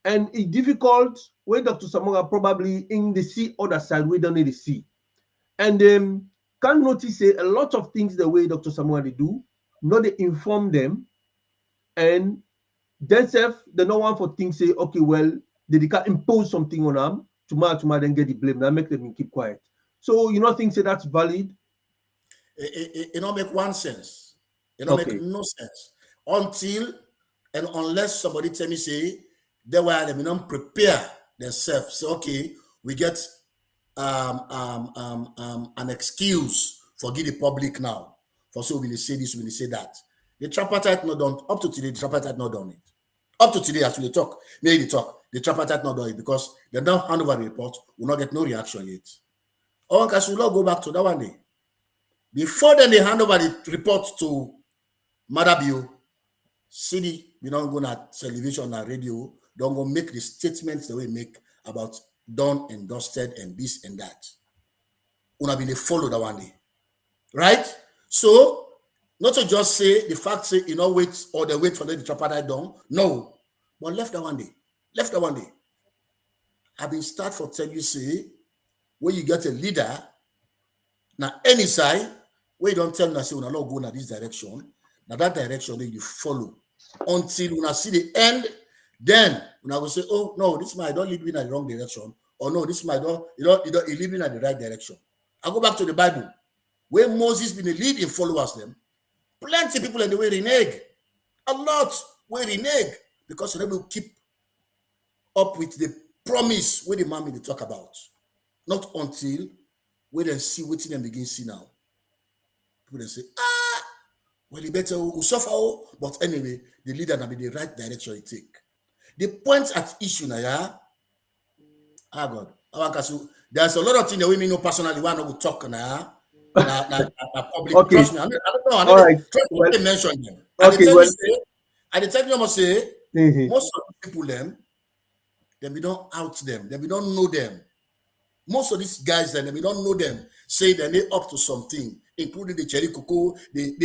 Speaker 2: And it's difficult where Dr. Samora probably in the see other side, we don't need to see. And can notice a lot of things the way Dr. Samora they do, not they inform them, and themselves they don't want for things say, okay, well, they can impose something on them, tomorrow then get the blame. Now make them keep quiet. So you know think say that's valid.
Speaker 3: It don't make one sense. It don't make no sense until and unless somebody tell me say they were they don't prepare themselves. So okay, we get an excuse for give the public now for so we say this, we say that. The tripartite not done up to today. The tripartite not done it. Up to today, as we talk, maybe they talk. The tripartite not done it because they don't hand over the report. Will not get no reaction yet. OrWanKasu will go back to that one day. Before then, they hand over the report to Madabio. City, we don't go na television or radio. Don't go make the statements that we make about done and dusted and this and that. Una be they follow that one day, right? So not to just say the fact say you know wait or they wait for the tripartite done. No, but left that one day. Left that one day. I've been start for tell you say where you get a leader now any side where you don't tell them say we not go in this direction. Now that direction then you follow until when I see the end. Then when I will say, oh no, this might don't lead me in the wrong direction, or no, this might don't you lead me in the right direction. I go back to the Bible where Moses been a leading followers them. Plenty of people in the way renege, a lot where renege because they will keep up with the promise where the man they talk about. Not until we then see what them begin see now. People then say, well, you better suffer, but anyway, the leader will be the right direction you take. The point at issue now, yeah. God, OrWanKasu, there's a lot of things that we know personally. Why not talk now? Public.
Speaker 2: Okay.
Speaker 3: Trust me, I don't know.
Speaker 2: All right.
Speaker 3: Well, mention them.
Speaker 2: Okay.
Speaker 3: I tell you, must say most of the people them we don't out them, then we don't know them. Most of these guys then we don't know them. Say that they up to something, including the Cherry Coco, the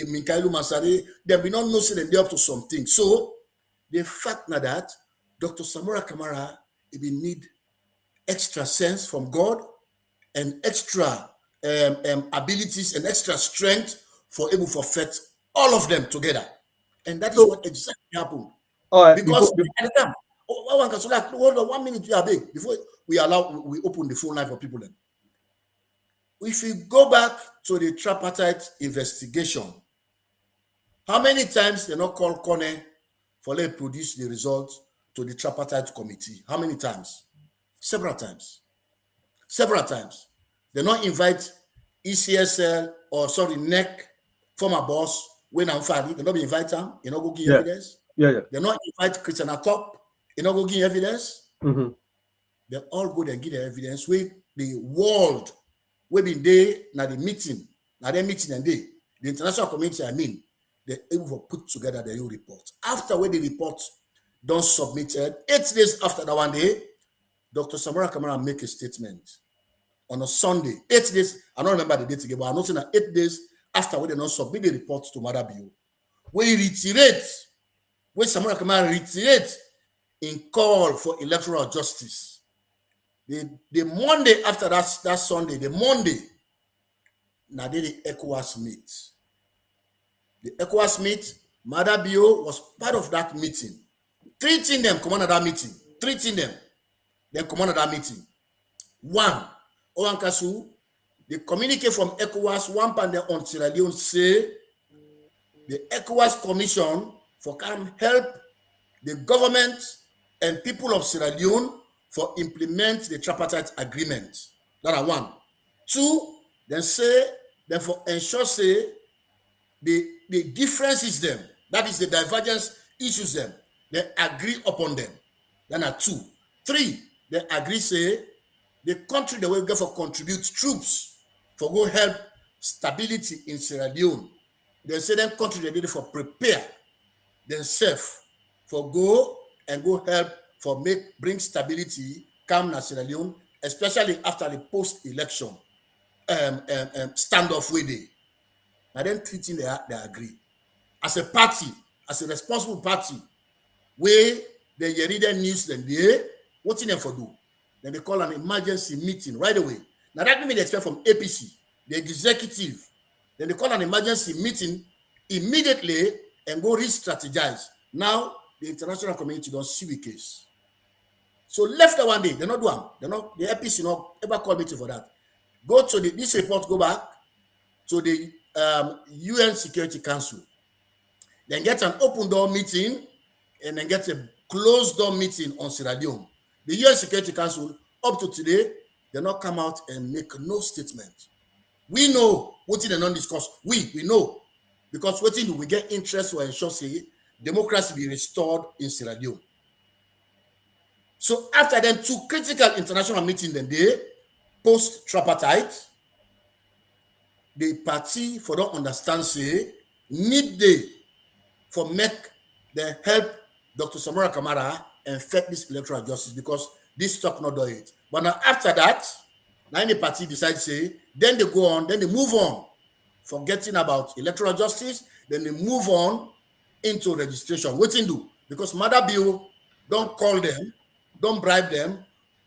Speaker 3: Minkailu Masare. Then we don't know say that they up to something. So the fact now that Dr. Samora Kamara will need extra sense from God and extra abilities and extra strength for able to perfect all of them together. And that is what exactly happened.
Speaker 2: All right,
Speaker 3: because at the time, OrWanKasu, like, hold on 1 minute, we are big before we open the phone line for people then. If we go back to the tripartite investigation, how many times they not call Kone for them produce the results to the tripartite committee? How many times? Several times. Several times. They not invite ECSL or NEC, former boss, when I'm fighting, they not be invite them, you know, go give evidence.
Speaker 2: Yeah.
Speaker 3: They not invite Christian Atop, you know, go give evidence.
Speaker 2: Mm-hmm.
Speaker 3: They all go and give the evidence with the world, we been there, now the meeting, now they meeting and they, the international community, they able to put together their own report. After when the report done submitted, 8 days after that one day, Dr. Samora Kamara make a statement on a Sunday, 8 days, I don't remember the date again, but I'm not saying that 8 days after when they not submit the report to Madabio, where he reiterate, where Samora Kamara reiterate in call for electoral justice. The Monday after that Sunday, the Monday, now the ECOWAS meet. The ECOWAS meet, Madabio was part of that meeting. 3 things them come on that meeting. 3 things them come on that meeting. 1, OrWanKasu, the communique from ECOWAS, one panel on Sierra Leone say the ECOWAS Commission for can help the government and people of Sierra Leone for implement the tripartite agreement. That are one. Two, then for ensure say the differences them, that is the divergence issues them, they agree upon them. Then are two. Three, they agree say the country that will go for contribute troops for go help stability in Sierra Leone. They say them country they did for prepare themselves for go help for bring stability, calm in Sierra Leone, especially after the post-election standoff with it. Now then treating they agree. As a party, as a responsible party, where they read the news then they what's in them for do? Then they call an emergency meeting right away. Now that means they expect from APC, the executive. Then they call an emergency meeting immediately and go re-strategize. Now the international community don't see the case. So left that one day, they're not doing. They're not the APC not ever call meeting for that. Go to this report, go back to the UN Security Council. Then get an open door meeting and then get a closed door meeting on Sierra Leone. The UN Security Council, up to today, they not come out and make no statement. We know what they don't discuss. We know. Because what we get interest to ensure say democracy be restored in Sierra Leone. So after then two critical international meetings, then they post tripartite, the party for don't understand say need they for make the help Dr. Samora Kamara and affect this electoral justice because this talk not do it. But now after that, now the party decides say, then they go on, then they move on, forgetting about electoral justice, then they move on into registration. What they do? Because Mother Bill don't call them, don't bribe them.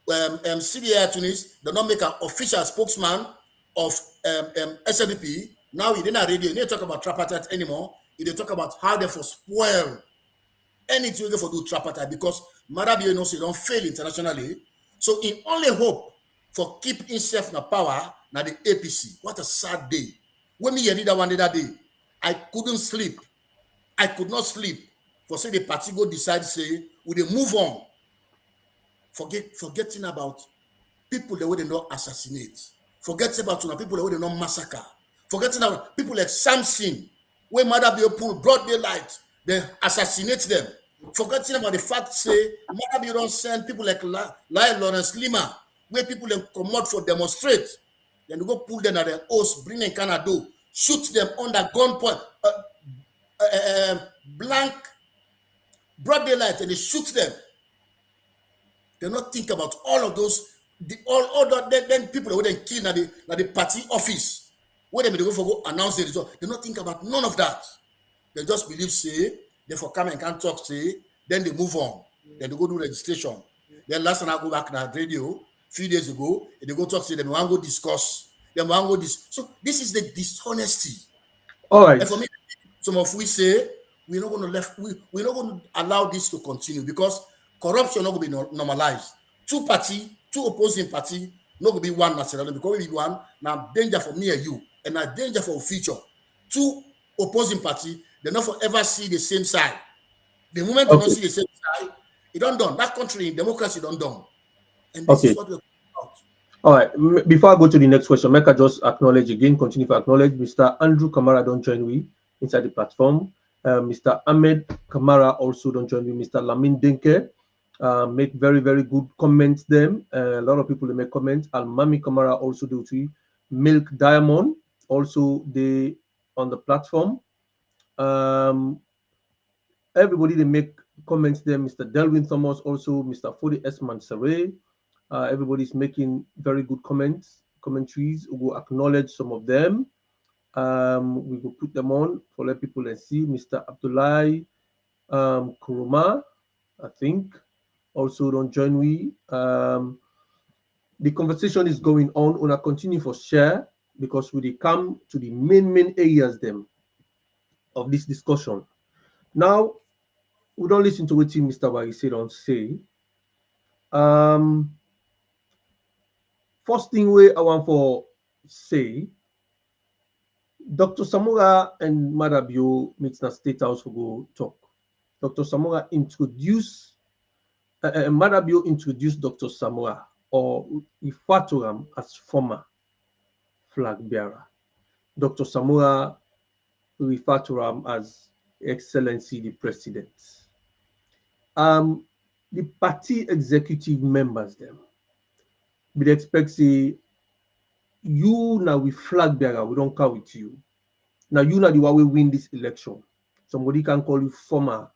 Speaker 3: CDA Tunis, they don't make an official spokesman of SNDP. Now he didn't radio, he didn't talk about tripartite anymore. He didn't talk about how they for spoil anything for do tripartite because Mother Bill knows he don't fail internationally. So in only hope for keep himself in the power, now the APC. What a sad day. When me hear that one day that day, I couldn't sleep. I could not sleep. For say the party go decide say, will they move on? Forgetting about people that would not assassinate. Forgetting about people that would not massacre. Forgetting about people like Samson, where Mother Bill pull broad daylight, they assassinate them. Forgetting about the fact say Mother Bill don't send people like Lawrence Lima, where people come out for demonstrate. Then they go pull them at their house, bring them in Canada, shoot them under gunpoint, blank, broad daylight, and they shoot them. They not think about all of those, then people that wouldn't kill at the party office, where they go for go announce the result. They not think about none of that. They just believe say, they for come and can't talk say, then they move on. Then they go do registration. Then last time I go back to that radio, few days ago, they go talk to them, want to go discuss. Then want to go So this is the dishonesty.
Speaker 2: All right.
Speaker 3: And for me, some of we say we're not going to allow this to continue because corruption not going to be normalized. Two opposing party, not going to be one national because we be one now danger for me and you, and now danger for future. Two opposing party, they not forever see the same side. The moment they don't see the same side, it don't done. That country in democracy don't done. And this is what we're talking about.
Speaker 2: All right. Before I go to the next question, make I just acknowledge again, continue to acknowledge Mr. Andrew Kamara don't join me inside the platform. Mr. Ahmed Kamara also don't join me. Mr. Lamin Denke make very, very good comments them. A lot of people make comments. Almami Kamara also do too. Milk Diamond also they on the platform. Everybody they make comments there. Mr. Delwin Thomas also, Mr. Fodi Esman Saray. Everybody's making very good commentaries. We'll acknowledge some of them. We will put them on for let people and see. Mr. Abdullahi Kuruma, I think, also don't join we. The conversation is going on. We'll continue for share because we come to the main areas them of this discussion. Now, we don't listen to what Mr. Warisay don't say. first thing I want for say, Dr. Samora and Madabio meets na State House for go talk. Dr. Samora introduced, Madabio introduced Dr. Samora or refer to him as former flag bearer. Dr. Samora refer to him as Excellency the President. The party executive members them, we expect say you now we flag bearer, we don't care with you. Now you know the way we win this election. Somebody can call you former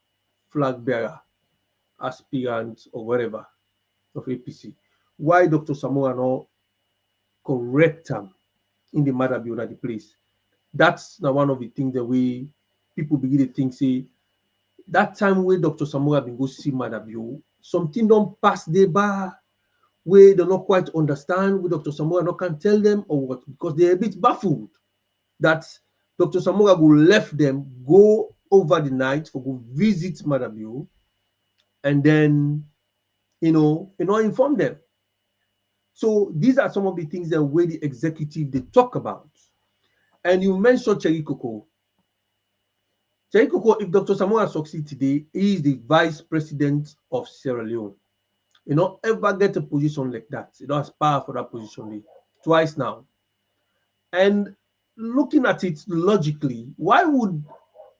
Speaker 2: flag bearer, aspirant, or whatever of APC. Why Dr. Samora not correct him in the matter be the place? That's now one of the things that we people begin to think say that time where Dr. Samora been go see Madabio, something don't pass the bar where they not quite understand what Dr. Samora not can tell them or what, because they're a bit baffled that Dr. Samora go left them, go over the night for go visit Madabio, and then inform them. So these are some of the things that way the executive they talk about. And you mentioned Cherry Coco. Cherry Coco, if Dr. Samora succeeds today, he is the vice president of Sierra Leone. You don't ever get a position like that. You don't aspire for that position twice now. And looking at it logically, why would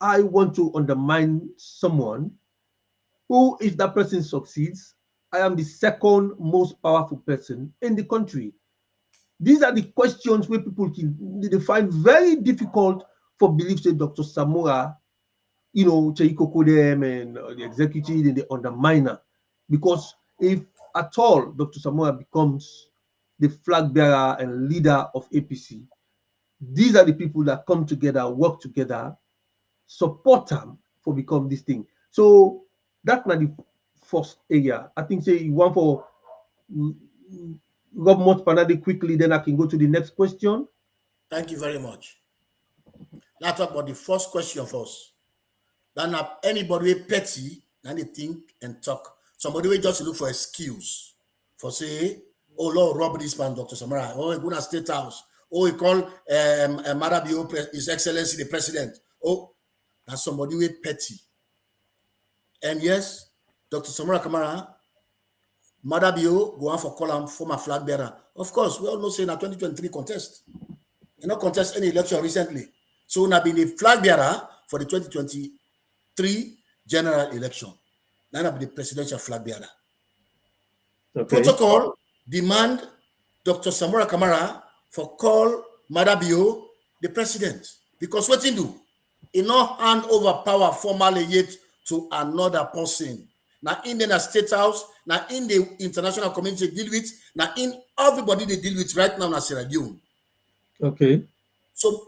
Speaker 2: I want to undermine someone who, if that person succeeds, I am the second most powerful person in the country? These are the questions where people they find very difficult for belief that Dr. Samora, Cheikoko them and the executive and the underminer. Because if at all Dr. Samora becomes the flag bearer and leader of APC, these are the people that come together, work together, support them for become this thing. So that's not the first area. I think say you want for Rob Motpanade quickly, then I can go to the next question.
Speaker 3: Thank you very much. Now talk about the first question first. Then anybody petty, then they think and talk. Somebody will just look for excuse for say, oh Lord, rob this man, Dr. Samora. Oh, he go to State House. Oh, he call Madabio His Excellency the President. Oh, that's somebody will petty. And yes, Dr. Samora Kamara, Madabio go on for call him former flag bearer. Of course, we all know say in a 2023 contest. You not contest any election recently. So now been a flag bearer for the 2023 general election. Now be the presidential flag bearer. Okay. Protocol demand Dr. Samora Kamara for call Madabio the president. Because what he do? He not hand over power formally yet to another person. Now in the State House, now in the international community deal with, now in everybody they deal with right now in Sierra Leone.
Speaker 2: Okay.
Speaker 3: So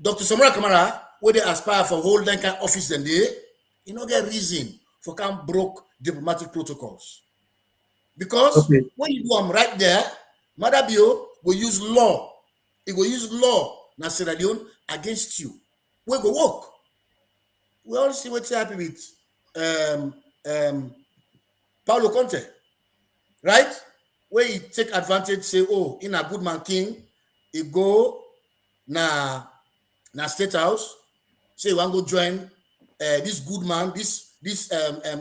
Speaker 3: Dr. Samora Kamara, where they aspire for hold that kind of office then they, you know, get reason for can't broke diplomatic protocols. Because when you do them right there, Madabio will use law. It will use law na Sierra Leone against you. We go work. We all see what's happening with Paulo Conte, right? Where he take advantage, say, oh, in a good man king, he go na State House, say, want go join this good man, this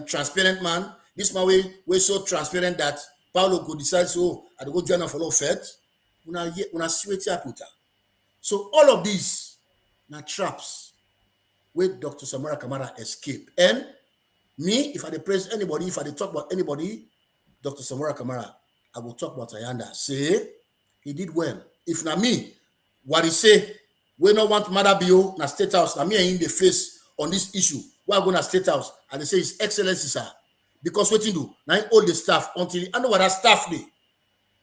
Speaker 3: transparent man, this man way so transparent that Paulo could decide, so I go join him for no fed. Una see what's happening. So all of these na traps where Dr. Samora Kamara escape. And me, if I praise anybody, if I talk about anybody, Dr. Samora Kamara, I will talk about Ayanda. Say, he did well. If not me, Warisay, we don't want Madabio na State House, na me in the face on this issue. Why I go na State House? And they say, His Excellency, sir. Because what you do, now all the staff, until I know what that staff day,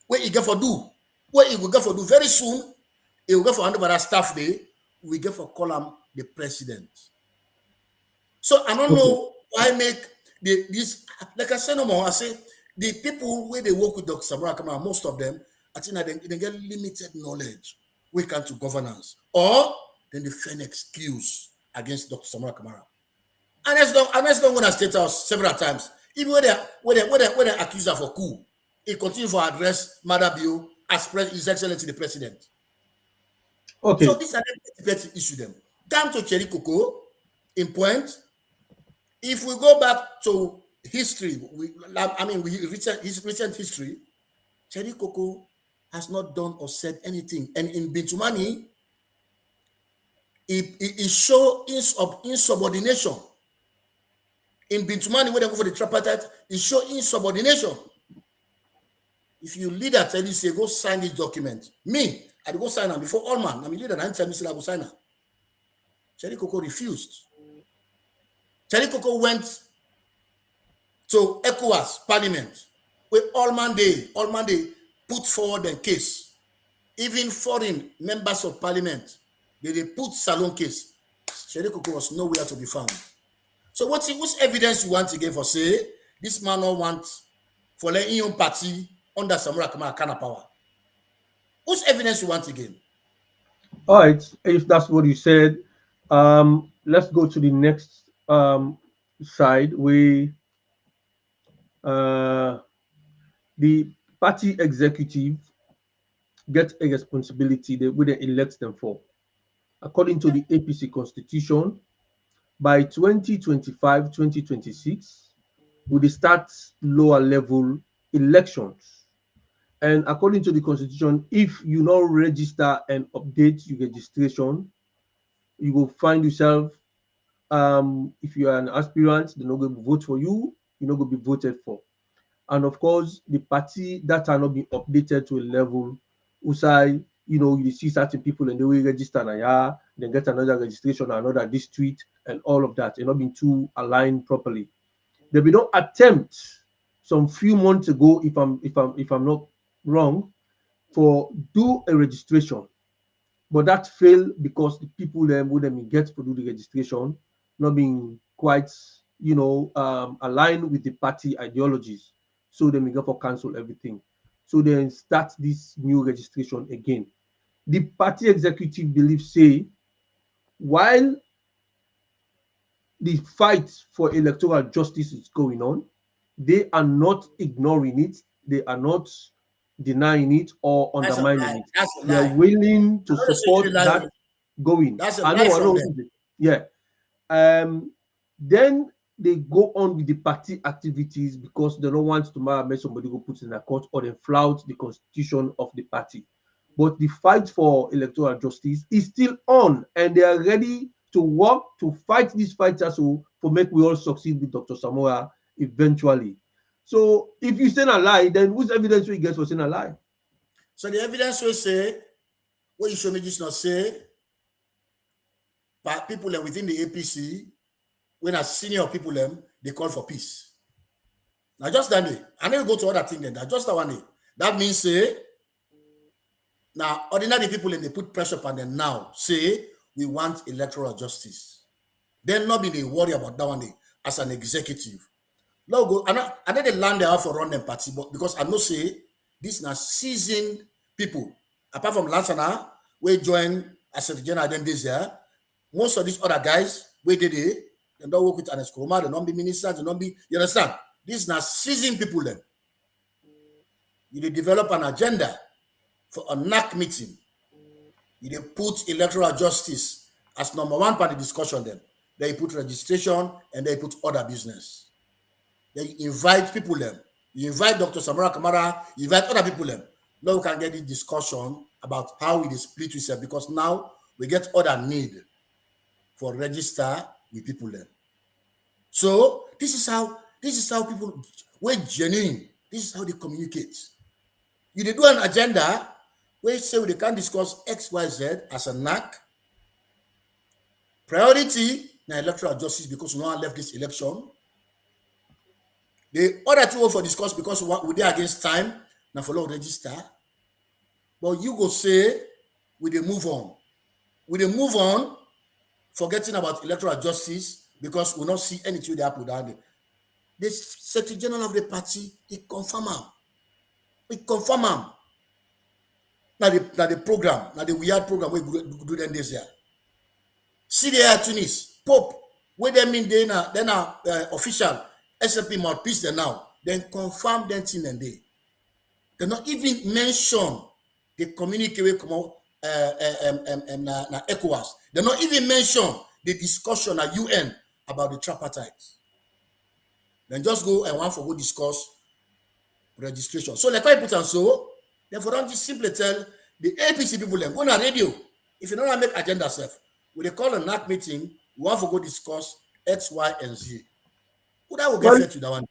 Speaker 3: where he get for do, where he will get for do very soon, he will get for under that staff day, we get for call him the president. So I don't know why make this, like I said no more, I say, the people where they work with Dr. Samora Kamara, most of them, I think they get limited knowledge when it comes to governance. Or then they find excuse against Dr. Samora Kamara. And that's not going to State House several times. Even when they accuse her for coup, he continued to address Madabio as His Excellency the President.
Speaker 2: Okay.
Speaker 3: So these are the petty issue them. Down to Cherry Coco, in point, if we go back to history, recent history, Cherry Coco has not done or said anything. And in Bintumani, it show insubordination. In Bintumani, when they go for the tripartite, it show insubordination. If you leader tell you, say, go sign this document. Me, I go sign them before all man. I mean, leader, I tell me, say, I go sign them. Cherry Coco refused. Cherry Coco went to ECOWAS Parliament, where all man they put forward a case. Even foreign members of Parliament, they put Salon case. Cherry Coco was nowhere to be found. So what's evidence you want to give for say this man don't want for letting your party under Samura Kamara kind of power? What's evidence you want to give?
Speaker 2: All right, if that's what you said, let's go to the next side where the party executive get a responsibility that we elect them for. According to the APC constitution, by 2025-2026, we start lower level elections. And according to the constitution, if you not register and update your registration, you will find yourself, if you are an aspirant, they're not going to vote for you, you're not going to be voted for. And of course, the party that are not being updated to a level, usai, you see certain people and they will register now, then get another registration, another district, and all of that. They're not being too aligned properly. There be no attempt some few months ago, if I'm not wrong, for do a registration, but that failed because the people then wouldn't get to do the registration, not being quite aligned with the party ideologies. So they may go for cancel everything. So then start this new registration again. The party executive believes say while the fight for electoral justice is going on, they are not ignoring it, they are not denying it or undermining it. They are willing to support that going.
Speaker 3: That's a lie from them.
Speaker 2: Yeah. Then they go on with the party activities because they don't want to make somebody go put in a court or they flout the constitution of the party. But the fight for electoral justice is still on, and they are ready to work to fight these fighters for make we all succeed with Dr. Samora eventually. So if you say a lie, then whose evidence we get for saying a lie?
Speaker 3: So the evidence will say, what you show me just not say, but people within the APC, when as senior people they call for peace. Now just that day, I never go to other things then. That just that one day. That means say, now ordinary people they put pressure on them now, say we want electoral justice. Then not be they worry about that one day as an executive. Now go, I know they land there for run them party, but because I know say this now seasoned people, apart from Lansana, we join as a general then this year. Most of these other guys, where they don't work with an Escoma, they don't be ministers, they don't be, you understand? These now seasoned people then. You develop an agenda for a NAC meeting. You put electoral justice as number one part of the discussion then. Then you put registration and then you put other business. Then you invite people them. You invite Dr. Samora Kamara, you invite other people them. Now we can get this discussion about how we split yourself because now we get other need for register with people then. So this is how people we're genuine. This is how they communicate. You do an agenda where say they can discuss XYZ as a NAC. Priority now electoral justice because no one left this election. The other two for discuss because we they against time now follow register. But you go say we they move on. We they move on, forgetting about electoral justice because we not see anything they happen down there. The Secretary General of the party, he confirm him. He confirm him. Now the program, now the weird program we do them this year. See the Tunis, Pope, where they mean they now official SLP mouthpiece then now, then confirm them thing and day. They not even mention the communique with ECOWAS. They not even mention the discussion at UN about the tripartite. Then just go and want for go discuss registration. So like I put on so, then for them just simply tell the APC people then go on radio. If you don't make agenda self, when they call a NAC meeting, we want to go discuss X, Y, and Z. Who that will get fed to that one?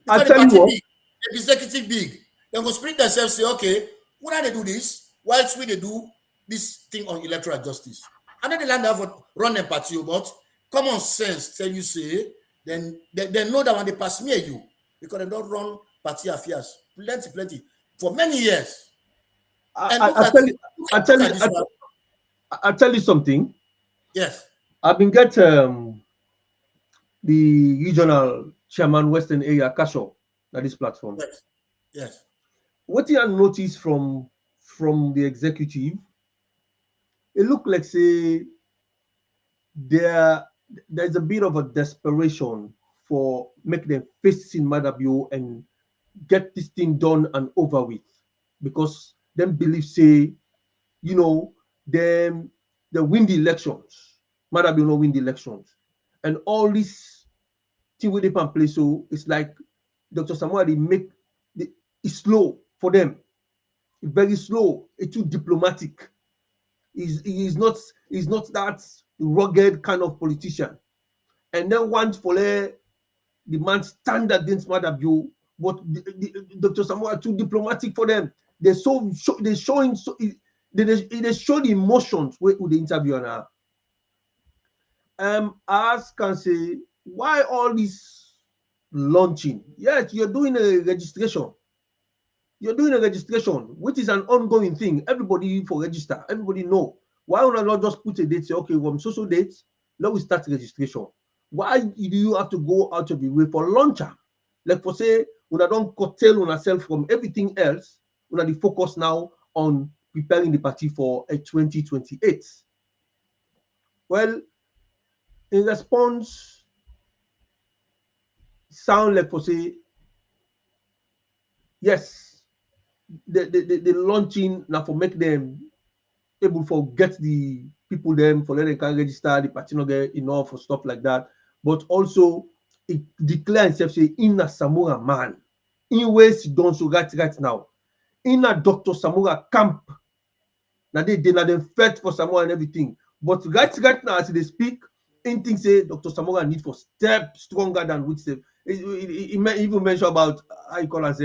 Speaker 3: Because
Speaker 2: I
Speaker 3: the
Speaker 2: tell you
Speaker 3: party
Speaker 2: what,
Speaker 3: big, the executive big, then go split themselves, say, okay, why they do this? Whilst we they do this thing on electoral justice. And then the land have run them party, but common sense tell you say, then they know that when they pass me you, because they don't run party affairs. Plenty. For many years. And
Speaker 2: I tell you something.
Speaker 3: Yes.
Speaker 2: I've been get the regional chairman Western area Kasho at this platform.
Speaker 3: Yes.
Speaker 2: What you notice from the executive, it look like say there's a bit of a desperation for make them facing Madabio and get this thing done and over with, because them believe say, you know, them they win the elections, Madabio no win the elections, and all this thing with the play. So it's like Dr. Samoa they make it's slow for them, it's very slow, it's too diplomatic. He's not that rugged kind of politician. And then once for the man stand against Madabio, but Dr. Samoa too diplomatic for them. They showing they show the emotions with the interview now. As can say, why all this launching? Yes, you're doing a registration. You're doing a registration, which is an ongoing thing. Everybody for register, everybody know. Why would I not just put a date, say, okay, from social dates, let we start registration? Why do you have to go out of the way for launcher? Like for say, when I don't curtail on ourselves from everything else, when I focus now on preparing the party for a 2028. Well, in response, sound like for say, yes, the launching now for make them able for get the people them for let them can register the party not get enough for stuff like that, but also it declare itself say in a Samora man in ways done so right now in a Dr. Samora camp. Now they them fight for Samora and everything, but right now as they speak, anything say Dr. Samora need for step stronger than which they even mention about how you call us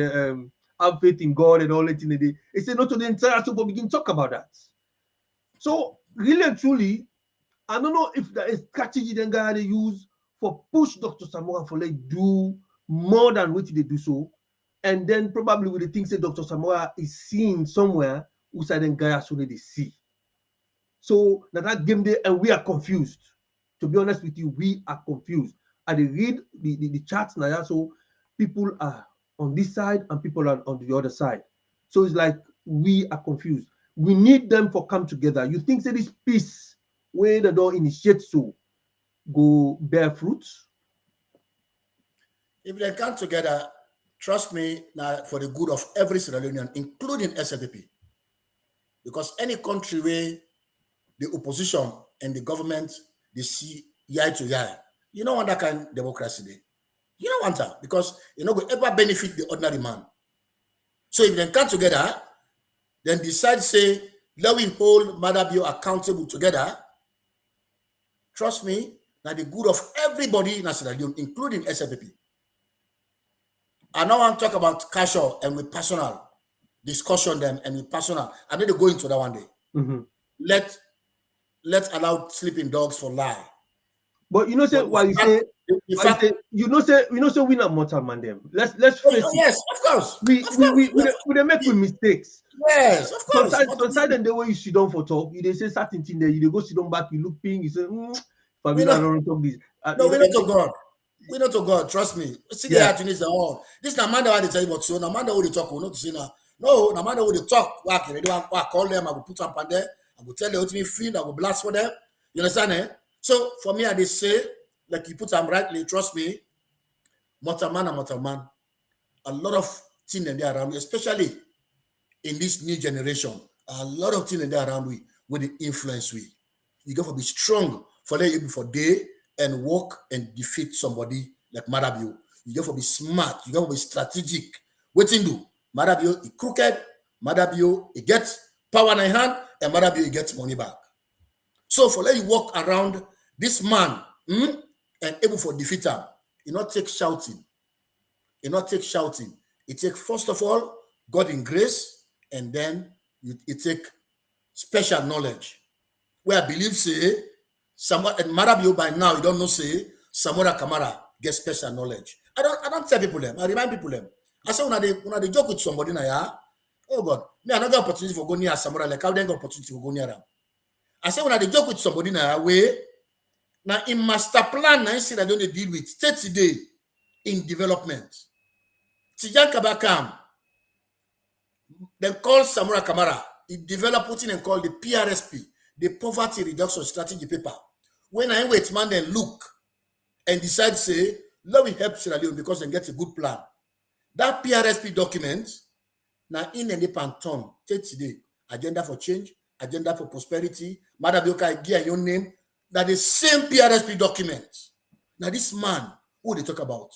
Speaker 2: have faith in God and all that in the day. He said not to the entire people begin talk about that. So really and truly, I don't know if there is strategy then they use for push Dr. Samora for like do more than what they do so, and then probably with the things that Dr. Samora is seeing somewhere, outside then guy as soon as they see. So that game there, and we are confused. To be honest with you, we are confused. I read the charts now, so people are on this side and people are on the other side. So it's like we are confused. We need them for come together. You think that this peace where they don't initiate so go bear fruits?
Speaker 3: If they come together, trust me, now for the good of every Sierra Leonean, including SLPP, because any country where the opposition and the government they see eye to eye, you don't want that kind of democracy there. You don't want that because you know will ever benefit the ordinary man. So if they come together, then decide say let we hold Madabio accountable together. Trust me, now the good of everybody in Sierra Leone, including SLPP. I now want to talk about casual and with personal discussion them and with personal. I need to go into that one day.
Speaker 2: Mm-hmm.
Speaker 3: Let's allow sleeping dogs for lie.
Speaker 2: But you know, say why you say you know say we not mortal man them. Let's face it.
Speaker 3: Yes, of course.
Speaker 2: We make with mistakes.
Speaker 3: Yes, of course.
Speaker 2: Sometimes the way you sit down for talk, you they say certain thing there, you they go sit down back, you look ping, you say,
Speaker 3: we
Speaker 2: don't talk this.
Speaker 3: No, we not to God. We not to God, trust me. See the opportunities are all. This na man that they tell you what so na man that will talk, we not to say now. No, na man that will talk. Why can they call them? I will put up on there. I will tell them what me feel. I will blast for them. You understand? Eh? So for me, I they say like you put them rightly. Trust me, mortal man. A lot of things them there around, especially in this new generation, a lot of things in there around we with the influence we. You got to be strong for let you before day and walk and defeat somebody like Marabio. You got to be smart. You got to be strategic. What you do? Marabio is crooked. Marabio he gets power in hand, and Marabio he gets money back. So for let you walk around this man and able for defeat him, it not take shouting. It not take shouting. It take first of all God in grace, and then it take special knowledge. Where I believe say someone and Marabio by now you don't know say Samora Kamara get special knowledge. I don't tell people them. I remind people them. I say when they joke with somebody now, yeah, oh God, me another opportunity for going near Samora like how they got opportunity for going near them. I say when they joke with somebody now, way now in master plan now see that don't they deal with 30 days in development. Tijan Kabakam, then call Samora Kamara. He developed something and called the PRSP, the Poverty Reduction Strategy paper. When I wait, man, then look and decide say, let me help Sierra Leone because they get a good plan. That PRSP document, now in any panton, take today, agenda for change, agenda for prosperity, Madabioka gear your name, that the same PRSP document. Now this man, who they talk about,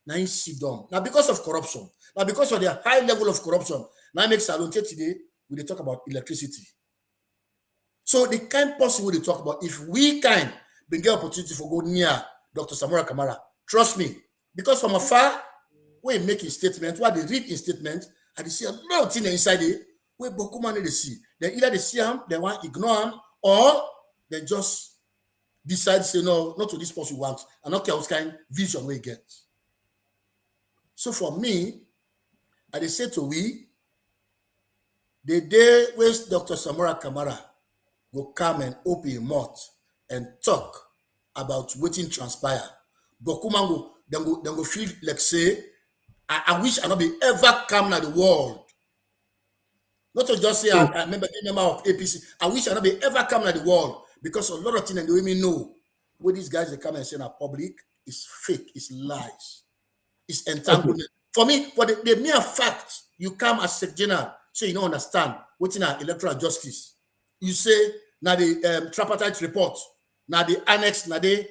Speaker 3: now he sit down. Now because of corruption, now because of the high level of corruption, now make Salon today, we they talk about electricity. So the kind person we talk about, if we can get opportunity for go near Dr. Samora Kamara, trust me, because from afar, we make his statement, what they read his statement, and they see a lot of things inside it, where Bokuma they see. Then either they see him, they want to ignore him, or they just decide to say, no, not to this person we want, and not care what kind of vision we get. So for me, I they say to we, the day where Dr. Samora Kamara will come and open his mouth and talk about waiting transpire. Bokuma go feel like say, I wish I not be ever come to the world. Not to just say I remember the member of APC. I wish I not be ever come to the world because a lot of things and the women know where these guys they come and say in public is fake, it's lies, it's entanglement. For me, for the mere fact you come as Secretary General, so you don't understand what's in our electoral justice. You say now the tripartite report, now the annex, now the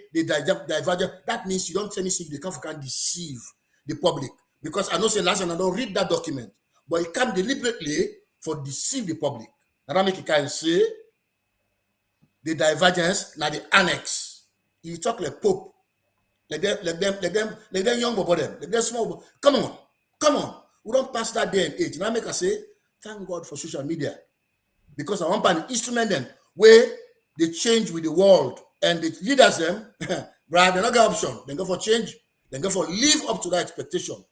Speaker 3: divergent. That means you don't tell me say you can deceive the public. Because I know say last time I don't read that document, but it come deliberately for deceive the public. And I make it kind of say the divergence, now the annex. You talk like Pope, like them young boy them, like them small boy. Come on. We don't pass that day and age. And I make I say, thank God for social media. Because I want an instrument them where they change with the world and the leaders them, right? They not get option. They go for change, they go for live up to that expectation.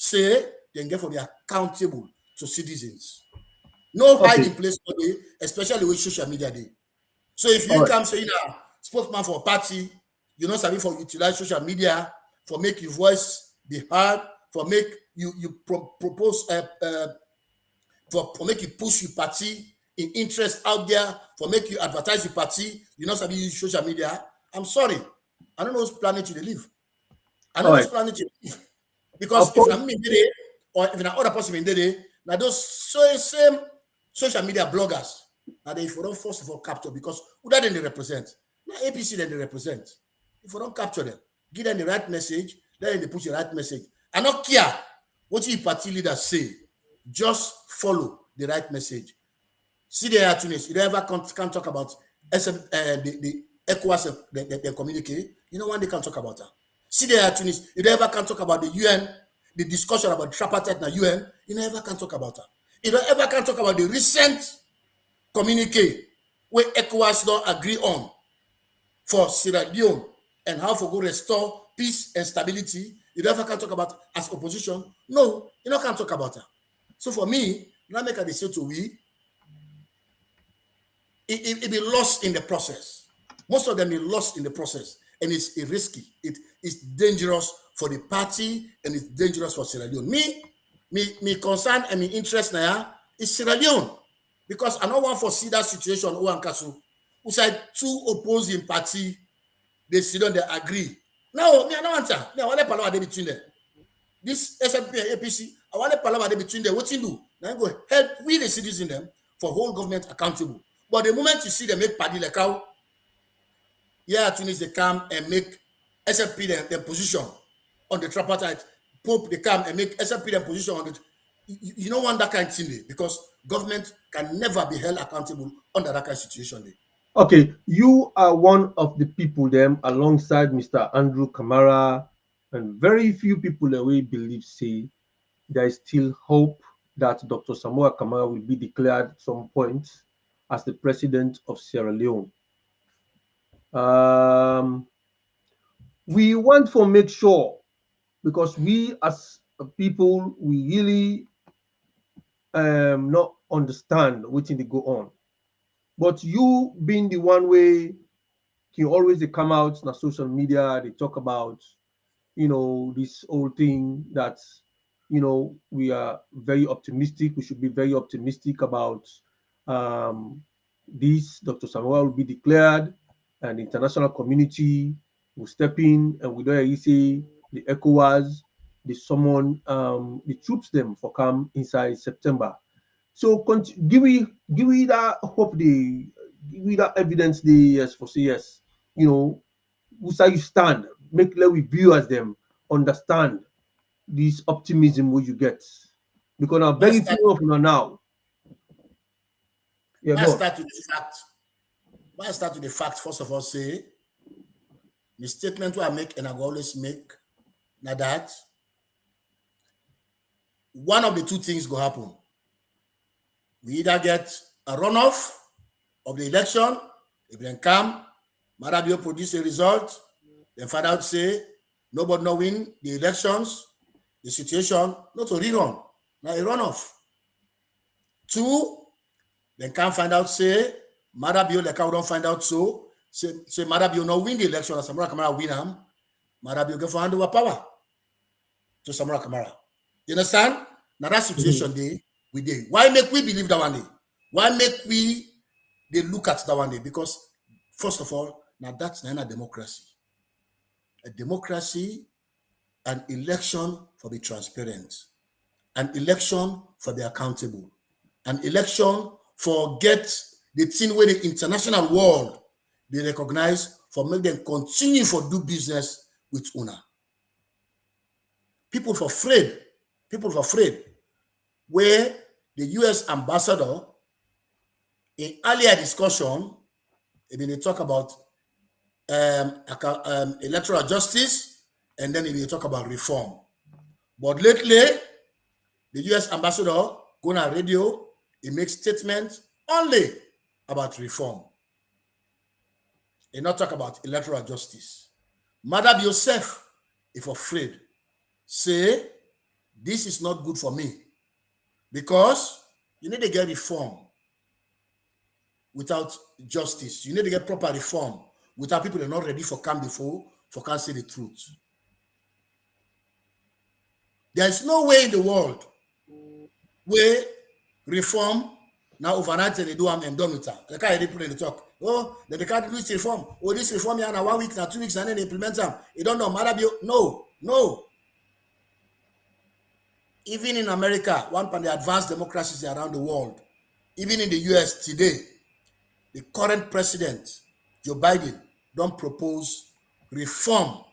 Speaker 3: Say they get for be accountable to citizens. No hiding place today, especially with social media day. So if you come saying a spokesman for a party, you know something for utilize social media for make your voice be heard, for make you propose for make you push your party in interest out there, for make you advertise your party, you know something use social media. I'm sorry, I don't know whose planet you live. I don't know whose planet you live. Because if I'm in there, or if another person in there, now those same social media bloggers, now they if you don't first of all capture, because who that then they represent? Now APC then they represent. If you don't capture them, give them the right message, then they push the right message. I don't care what your party leaders say, just follow the right message. See the Tunis, you never can't talk about the ECOWAS, the communique. You know when they can talk about that. See there, Tunis, you never can talk about the UN, the discussion about tripartite in the UN, you never can talk about that. You don't ever can talk about the recent communique where ECOWAS don't agree on for Sierra Leone and how to go restore peace and stability. You never can talk about as opposition. No, you don't can talk about that. So for me, now make a decision to we, it be lost in the process. Most of them be lost in the process. And it's risky. It's dangerous for the party and it's dangerous for Sierra Leone. Me concern and my interest now is Sierra Leone. Because I don't want to see that situation OrWanKasu, who said two opposing parties, they sit down, they agree. No, me I don't want that. Me I want to palaver between them. This SMP and APC, I want to palaver between them. What you do? Now go help we the citizens them for whole government accountable. But the moment you see them make party like how, yeah, Tunis they come and make SFP their position on the tripartite, Pope they come and make SFP their position on it. You don't want that kind of thing because government can never be held accountable under that kind of situation.
Speaker 2: Okay, you are one of the people them alongside Mr. Andrew Kamara, and very few people that we believe say there is still hope that Dr. Samoa Kamara will be declared at some point as the president of Sierra Leone. We want to make sure, because we as people, we really not understand what they go on. But you being the one way, you always they come out on social media, they talk about, this whole thing that, we are very optimistic. We should be very optimistic about this. Dr. Samoa will be declared, and the international community will step in, and we don't say the ECOWAS, they summon the troops them for come inside September. So give we that hope, give we that evidence the yes for say yes, who say you stand, let we viewers them understand this optimism what you get. Because now very few of them now.
Speaker 3: Yeah, let's start with the fact. Let's start with the fact, first of all, say the statement I make and I will always make now that one of the two things will happen. We either get a runoff of the election, if they come, Marabio produce a result, then find out say nobody no win the elections, the situation, not a rerun, not a runoff. Two, then can't find out say Marabio like I don't find out so say Marabio no win the election and Samora Kamara win him, Marabio go for hand over power to Samora Kamara. You understand? Now that situation we did. Why make we believe that one day? Why make we they look at that one day? Because first of all, now that's not a democracy. A democracy, an election for be transparent, an election for be accountable, an election for get the thing where the international world they recognize for make them continue for do business with UNA. People for afraid where the US ambassador in earlier discussion, they talk about electoral justice, and then they talk about reform. But lately, the US ambassador go on radio, he makes statements only about reform. He not talk about electoral justice. Madam yourself, if afraid, say this is not good for me because you need to get reform without justice. You need to get proper reform without people that are not ready for come before for can say the truth. There is no way in the world where reform now overnight they do and done with that. The guy they put in the talk. Oh, they can't do this reform. Oh, this reform here now 1 week, now 2 weeks, and then they implement them. You don't know, Marabio. No. Even in America, one of the advanced democracies around the world, even in the US today, the current president, Joe Biden, don't propose reform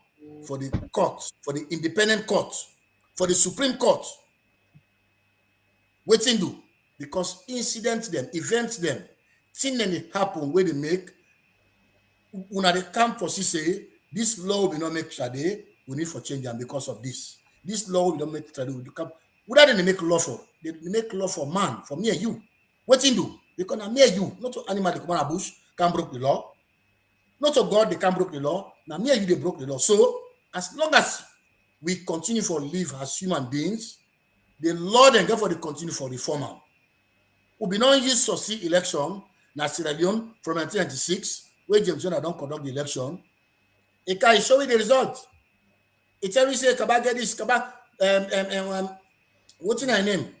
Speaker 3: for the court, for the independent court, for the Supreme Court. Waiting do because incidents them, events them, things that happen where they make. When they come for say this law will not make today, we need for change them because of this. This law will not make today. What are they make law for? They make law for man, for me and you. Waiting do because now me and you, not to animal they come out of bush can break the law. Not to God they can break the law. Now me and you they broke the law. So as long as we continue for live as human beings, the law then go for the continue for reformer. We be not use to see election na Sierra Leone from 1996 where James Jones don't conduct the election. It can show you the result. It tell you say Kaba get this Kaba what's in her name?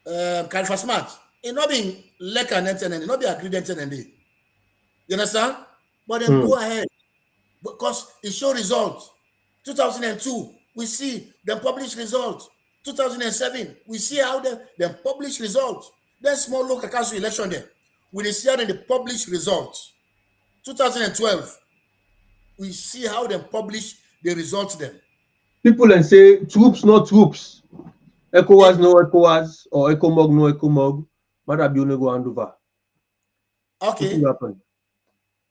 Speaker 3: Khalifa Smart. It not being like an internet, it not be agreed internet. You understand? But then go ahead because it show results. 2002, we see the published results. 2007, we see how they publish results. Then small local council election there. We see how they publish results. 2012, we see how they publish the results then.
Speaker 2: People then say troops, no troops. ECOWAS, no ECOWAS, or ECOMOG, no ECOMOG. Madabio no go hand over.
Speaker 3: Okay.
Speaker 2: What happened?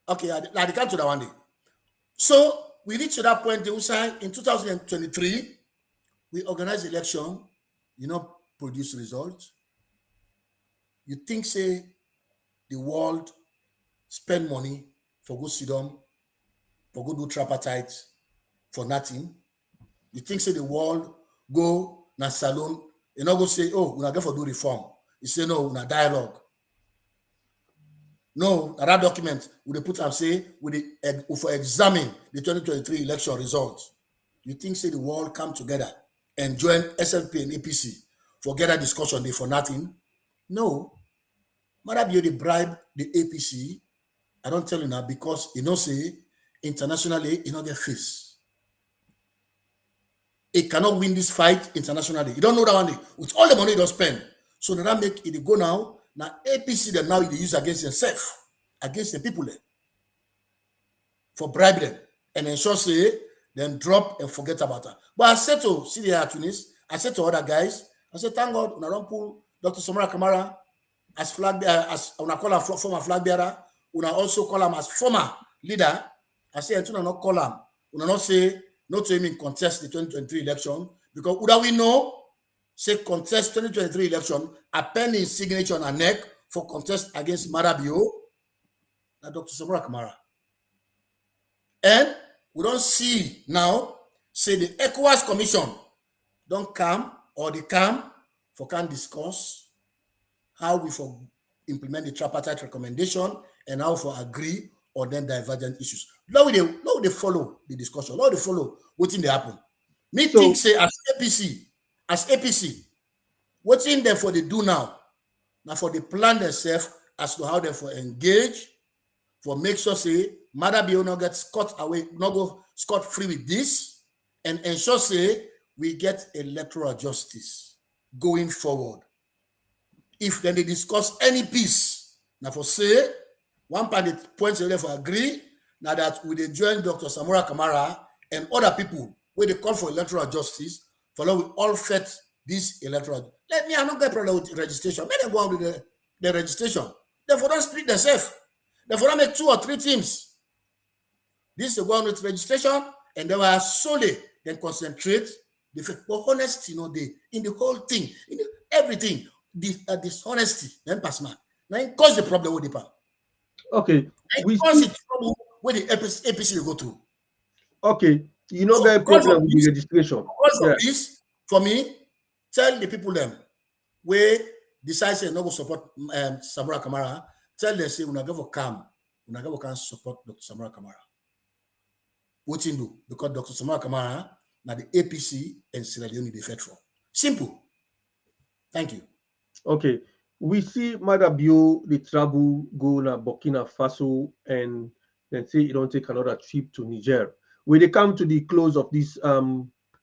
Speaker 3: Okay, I come to that one day. So we reach to that point, in 2023, we organize election, produce results. You think, say, the world spend money for go sit down, for go do tripartite for nothing? You think, say, the world go na salon, go say, oh, we're not going for do reform. You say, no, we're not dialogue. No, that document would put and say for examine the 2023 election results. You think, say, the world come together and join SLP and APC for get a discussion day for nothing? No. Madabio they bribe the APC. I don't tell you now because say internationally it not get face. It cannot win this fight internationally. You don't know that one day. With all the money they spend. So that make it go now. Now APC them now they use against themselves, against the people there, for bribe them and ensure say then drop and forget about her. But I said to CDA Tunis, I said to other guys, I said, thank God, when I don't pull Dr. Samara Kamara as flag as when I call her former flag bearer, when I also call him as former leader. I say, until I not call him, when I not say not to him in contest the 2023 election, because would we know? Say contest 2023 election, append his signature on her neck for contest against Marabio, and Dr. Samara Kamara. And we don't see now, say the ECOWAS Commission don't come or they come for can discuss how we for implement the tripartite recommendation and how for agree on then divergent issues. Now they follow the discussion. Now they follow what's in the happen. Me think say as APC, what's in there for they do now for the plan themselves as to how they for engage, for make sure say Madabio not get scot away, not go scot free with this, and ensure say we get electoral justice going forward. If then they discuss any piece, now for say one party points they for agree now that we they join Dr. Samora Kamara and other people where they call for electoral justice, follow we all fit this electoral. Let me, I not get problem with registration. Let them go on with the registration. Therefore, don't split themselves. Therefore, don't make 2 or 3 teams. This is one with registration, and they were solely then concentrate. But honesty, they in the whole thing, in everything, dishonesty, then pass mark. Now it cause the problem with the part.
Speaker 2: Okay.
Speaker 3: We cause the trouble with the APC they go through.
Speaker 2: Okay. You know the problem with the registration.
Speaker 3: Because of this, for me, tell the people them where decide say no go support Samara Kamara, tell them say we're not going to support Dr. Samara Kamara. What you do? Because Dr. Samara Kamara now the APC and Sierra Leone they fight for. Simple. Thank you.
Speaker 2: Okay. We see Madabio the travel go na Burkina Faso and then say you don't take another trip to Niger. When they come to the close of this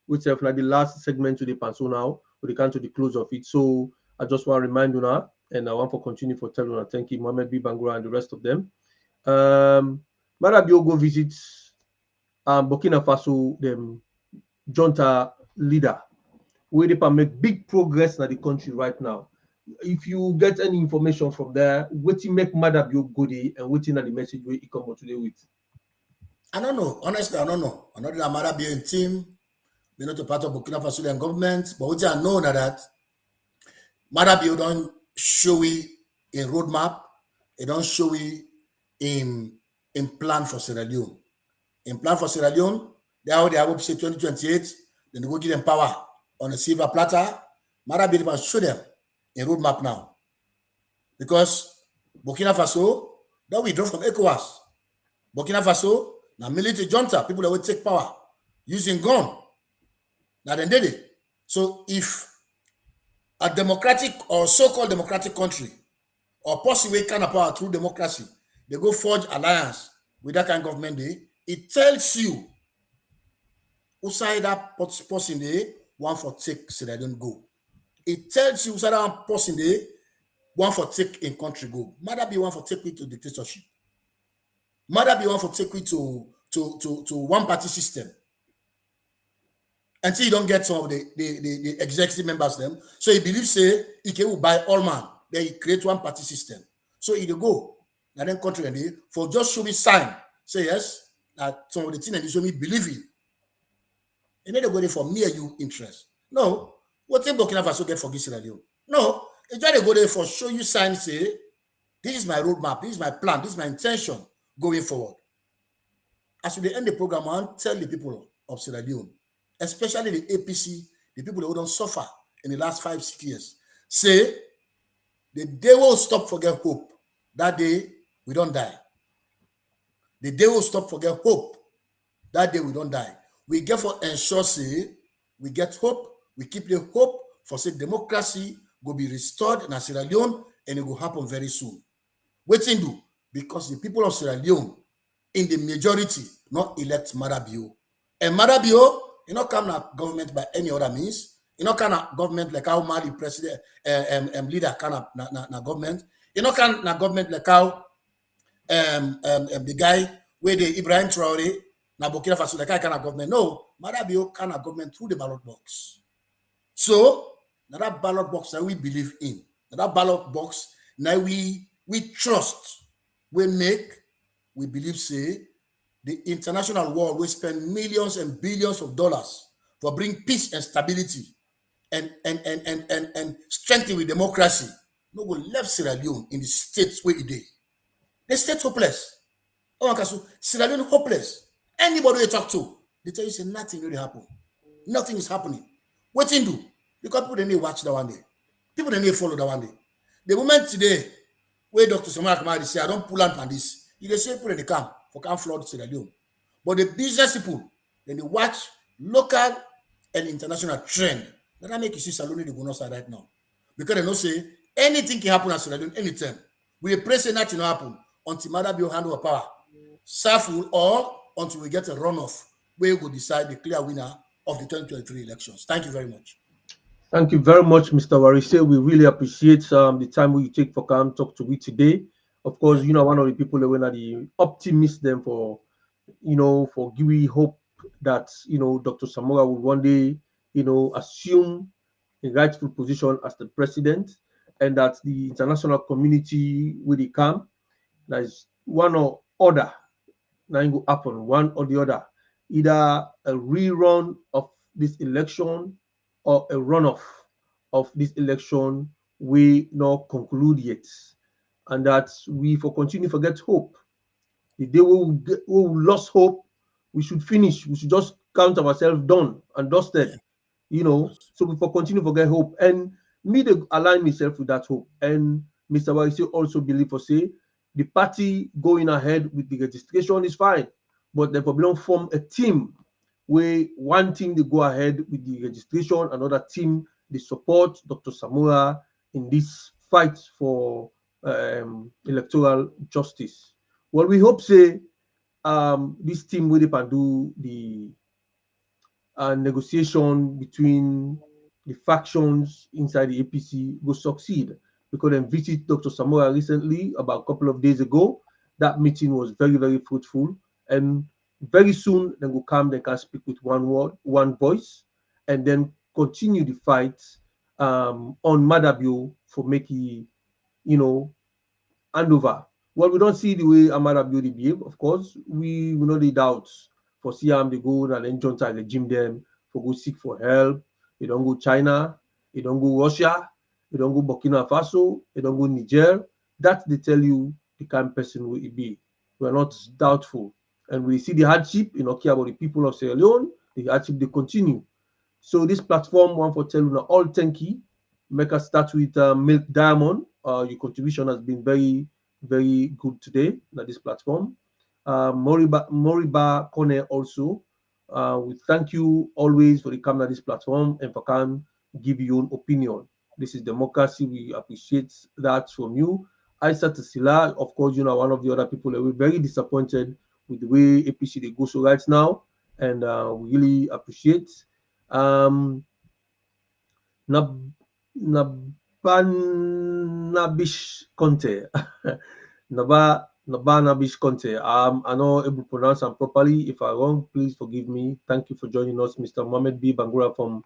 Speaker 2: which is like the last segment to the panso now, when they come to the close of it. So I just want to remind you now, and I want to continue for telling you, thank you, Mohamed B. Bangura and the rest of them. Madabio go visit Burkina Faso, them junta leader, where they can make big progress in the country right now. If you get any information from there, what you make Madabio go there and what you know the message where he come out today with?
Speaker 3: I don't know. Honestly, I don't know. I know that Madabio in team, we're not a part of Burkina Faso government, but what I know that Madabio don't show it in roadmap, it don't show it in plan for Sierra Leone. In plan for Sierra Leone, they have say 2028, then they go give them power on a silver platter. Madabio must show them a roadmap now. Because Burkina Faso, that we draw from ECOWAS. Burkina Faso, now military junta, people that will take power using gun. Now then did it. So if a democratic or so-called democratic country or possibly kind of power through democracy, they go forge alliance with that kind of government, it tells you who side that person there one for take so they don't go. It tells you that one person there, one for take in country go. Mother be one for take me to dictatorship. Mother be one for take me to one party system. Until you don't get some of the executive members them. So he believes say he can buy all man. Then he create one party system. So he go. And then country and they for just show me sign. Say yes. That some of the things and they show me believe you. And then they go there for me and you interest. No. What in Burkina Faso get for Sierra Leone? No. They try to go there for show you sign, say, this is my roadmap, this is my plan, this is my intention going forward. As we end the program, I want to tell the people of Sierra Leone, especially the APC, the people who don't suffer in the last 5-6 years, say the day will stop forget hope. That day we don't die. The day will stop forget hope. That day we don't die. We get for ensure say we get hope. We keep the hope for say democracy will be restored in Sierra Leone and it will happen very soon. Waiting do because the people of Sierra Leone in the majority not elect Marabio. And Marabio, you know, come na government by any other means. You know, kind of government like how Mali president leader kind of na government. You know, kind of government like how the guy where the Ibrahim Traore na Burkina Faso like kind of government. No, Marabio kind of government through the ballot box. So now that ballot box that we believe in, that ballot box now we trust, we believe say the international world will spend millions and billions of dollars for bring peace and stability and strengthen with democracy. No will left Sierra Leone in the states where it is. The state hopeless. OrWanKasu, Sierra Leone hopeless. Anybody you talk to, they tell you say nothing really happen. Nothing is happening. What in do? Because people they need watch that one day. People they need follow that one day. The moment today where Dr. Samara Kamari say I don't pull out on this, you they say people in the camp for camp flood Sierra Leone. But the business people, then they watch local and international trend. That make you see Saloni the bonus right now. Because they know say anything can happen at Sierra Leone anytime. We pray say nothing will happen until Marabio hand over power. Saful or until we get a runoff where we will decide the clear winner of the 2023 elections. Thank you very much.
Speaker 2: Thank you very much, Mr. Warisay. We really appreciate the time you take for come talk to me today. Of course, you know, one of the people that were the optimist them for, you know, for giving hope that, you know, Dr. Samora will one day, you know, assume a rightful position as the president, and that the international community will come. There is one or other, nothing will happen, one or the other, either a rerun of this election or a runoff of this election we not conclude yet, and that we for continue to get hope. The day we lost hope, we should finish. We should just count ourselves done and dusted, you know. So we for continue to get hope, and me to align myself with that hope. And Mr. Warisay also believe for say the party going ahead with the registration is fine, but they probably don't form a team where one team they go ahead with the registration, another team they support Dr. Samora in this fight for electoral justice. Well, we hope say this team will do the negotiation between the factions inside the APC will succeed, because they visited Dr. Samora recently about a couple of days ago. That meeting was very, very fruitful, and very soon they will come, they can speak with one word, one voice, and then continue the fight on Marabio for making, you know, handover. Well, we don't see the way Marabio behave, of course. We know the doubts for Siam, they go and then John Tiger regime them for go seek for help. They don't go China, they don't go Russia, they don't go Burkina Faso, they don't go Niger. That they tell you the kind of person will be. We are not doubtful. And we see the hardship, you know, care about the people of Sierra Leone, the hardship they continue. So this platform, one for telling all thank you. Make us start with Milk Diamond. Your contribution has been very, very good today at this platform. Moriba Kone also. We thank you always for the coming at this platform and for can give your own opinion. This is democracy. We appreciate that from you. Aisa Sila, of course, you know, one of the other people that we're very disappointed with the way APC they go so right now, and we really appreciate. Nabanabish Conte. Nabanabish Conte. I know able to pronounce them properly. If I'm wrong, please forgive me. Thank you for joining us, Mr. Mohamed B. Bangura from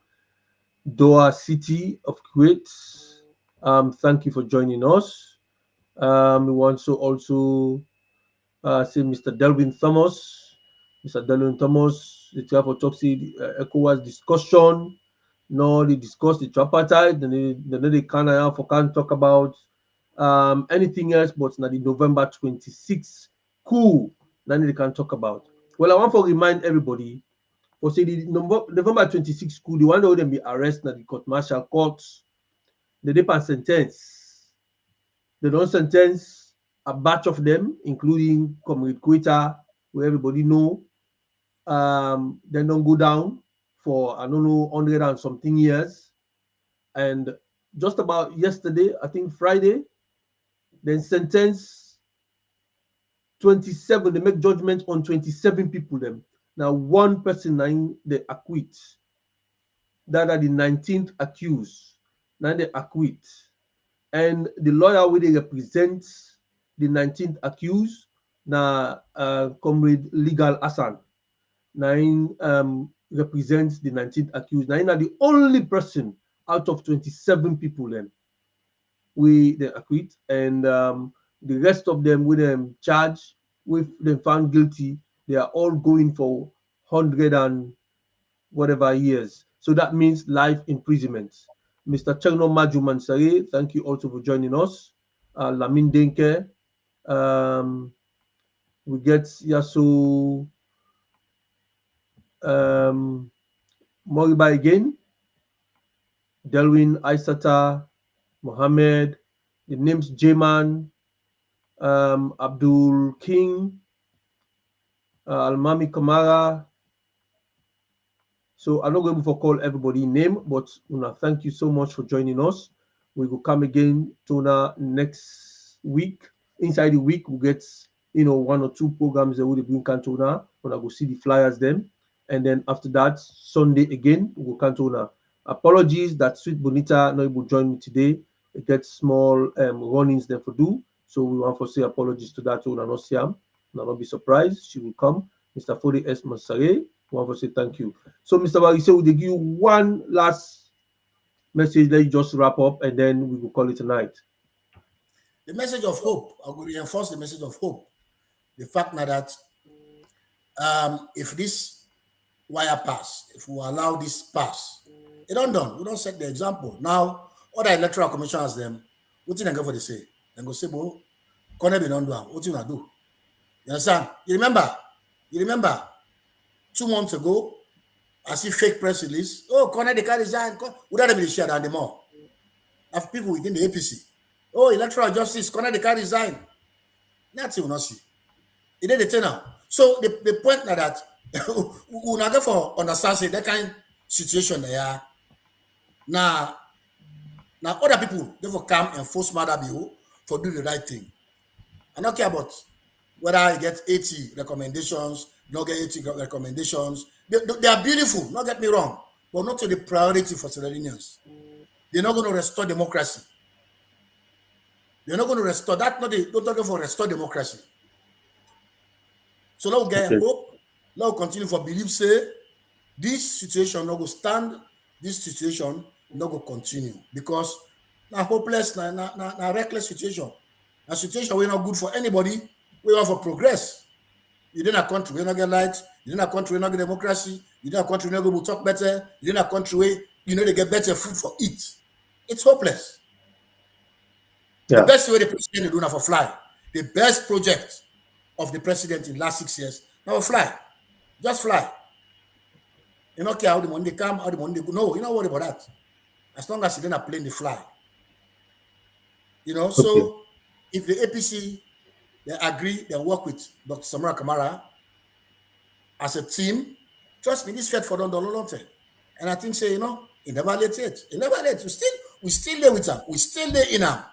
Speaker 2: Doha City of Kuwait. Thank you for joining us. We want to also say Mr. Delvin Thomas. Mr. Delvin Thomas, the chair for Toxic ECOWAS discussion. No, they discuss the tripartite, then they can't talk about anything else but now the November 26th coup. Then they can talk about. Well, I want to remind everybody, for say the November 26th coup, the one that would be arrested at the court martial courts, the depend sentence. They don't sentence a batch of them, including Comrade Quetta, where everybody know. They don't go down for, I don't know, 100 and something years. And just about yesterday, I think Friday, then sentence 27. They make judgment on 27 people. Them now one person they acquit. That are the 19th accused. Now they acquit, and the lawyer where they represent the 19th accused now Comrade Legal Hassan. Now represents the 19th accused. Now are the only person out of 27 people then they acquit, and the rest of them with them charged, with them found guilty, they are all going for 100 and whatever years. So that means life imprisonment. Mr. Chengno Maju Mansare, thank you also for joining us. Lamin Denke, we get Yasu Moriba again, Delwin Aisata, Mohamed, the names Jayman, Abdul King, Almami Kamara. So I'm not going to call everybody name, but thank you so much for joining us. We will come again to next week. Inside the week, we'll get 1 or 2 programs that will bring Cantona. When I go see the flyers then. And then after that, Sunday again, we'll go Cantona. Apologies that SweetBonita not able to join me today. It gets small run-ins there for do. So we want to say apologies to that. Not see him. Not be surprised. She will come. Mr. Fode S. Mansare. We want to say thank you. So, Mr. Warisay, we'll give you one last message that you just wrap up, and then we will call it a night.
Speaker 3: The message of hope. I will reinforce the message of hope. The fact now that if this wire pass, if we allow this pass, it don't done. We don't set the example. Now, other electoral commissioners them, what do they go for the say? They go say, "Bo, Corner be don't do. What you gonna do?" You understand? You remember? 2 months ago, I see fake press release. Oh, Corner the card resign. Would that be shared and the more? Of people within the APC. Oh, electoral justice, Corner the card resign. That's it, we not see. It did the turn out. So the point now that we not get for understand say that kind of situation there. Now other people they will come and force mother bill for doing the right thing. I don't care about whether I get 80 recommendations, not get 80 recommendations. They are beautiful, not get me wrong, but not to the priority for Sierra Leoneans. They're not going to restore democracy. They're not going to restore that. Don't talk for restore democracy. So now we get hope. Now we continue for belief. Say this situation not go stand. This situation not go continue because now hopeless, now reckless situation. A situation we're not good for anybody. We want for progress. You in a country where you not get light. You in a country where you not get democracy. You in a country where you not go talk better. You in a country where they get better food for eat. It's hopeless. Yeah. The best way the president is doing for fly. The best project of the president in the last 6 years. Now fly. Just fly. You don't care how the money come, how the money go. No, you don't worry about that. As long as you don't plane the fly. So if the APC they agree, they work with Dr. Samara Kamara as a team, trust me, this fight for them long time. And I think say, it never let it. It never let. We still there with them. We still there in them.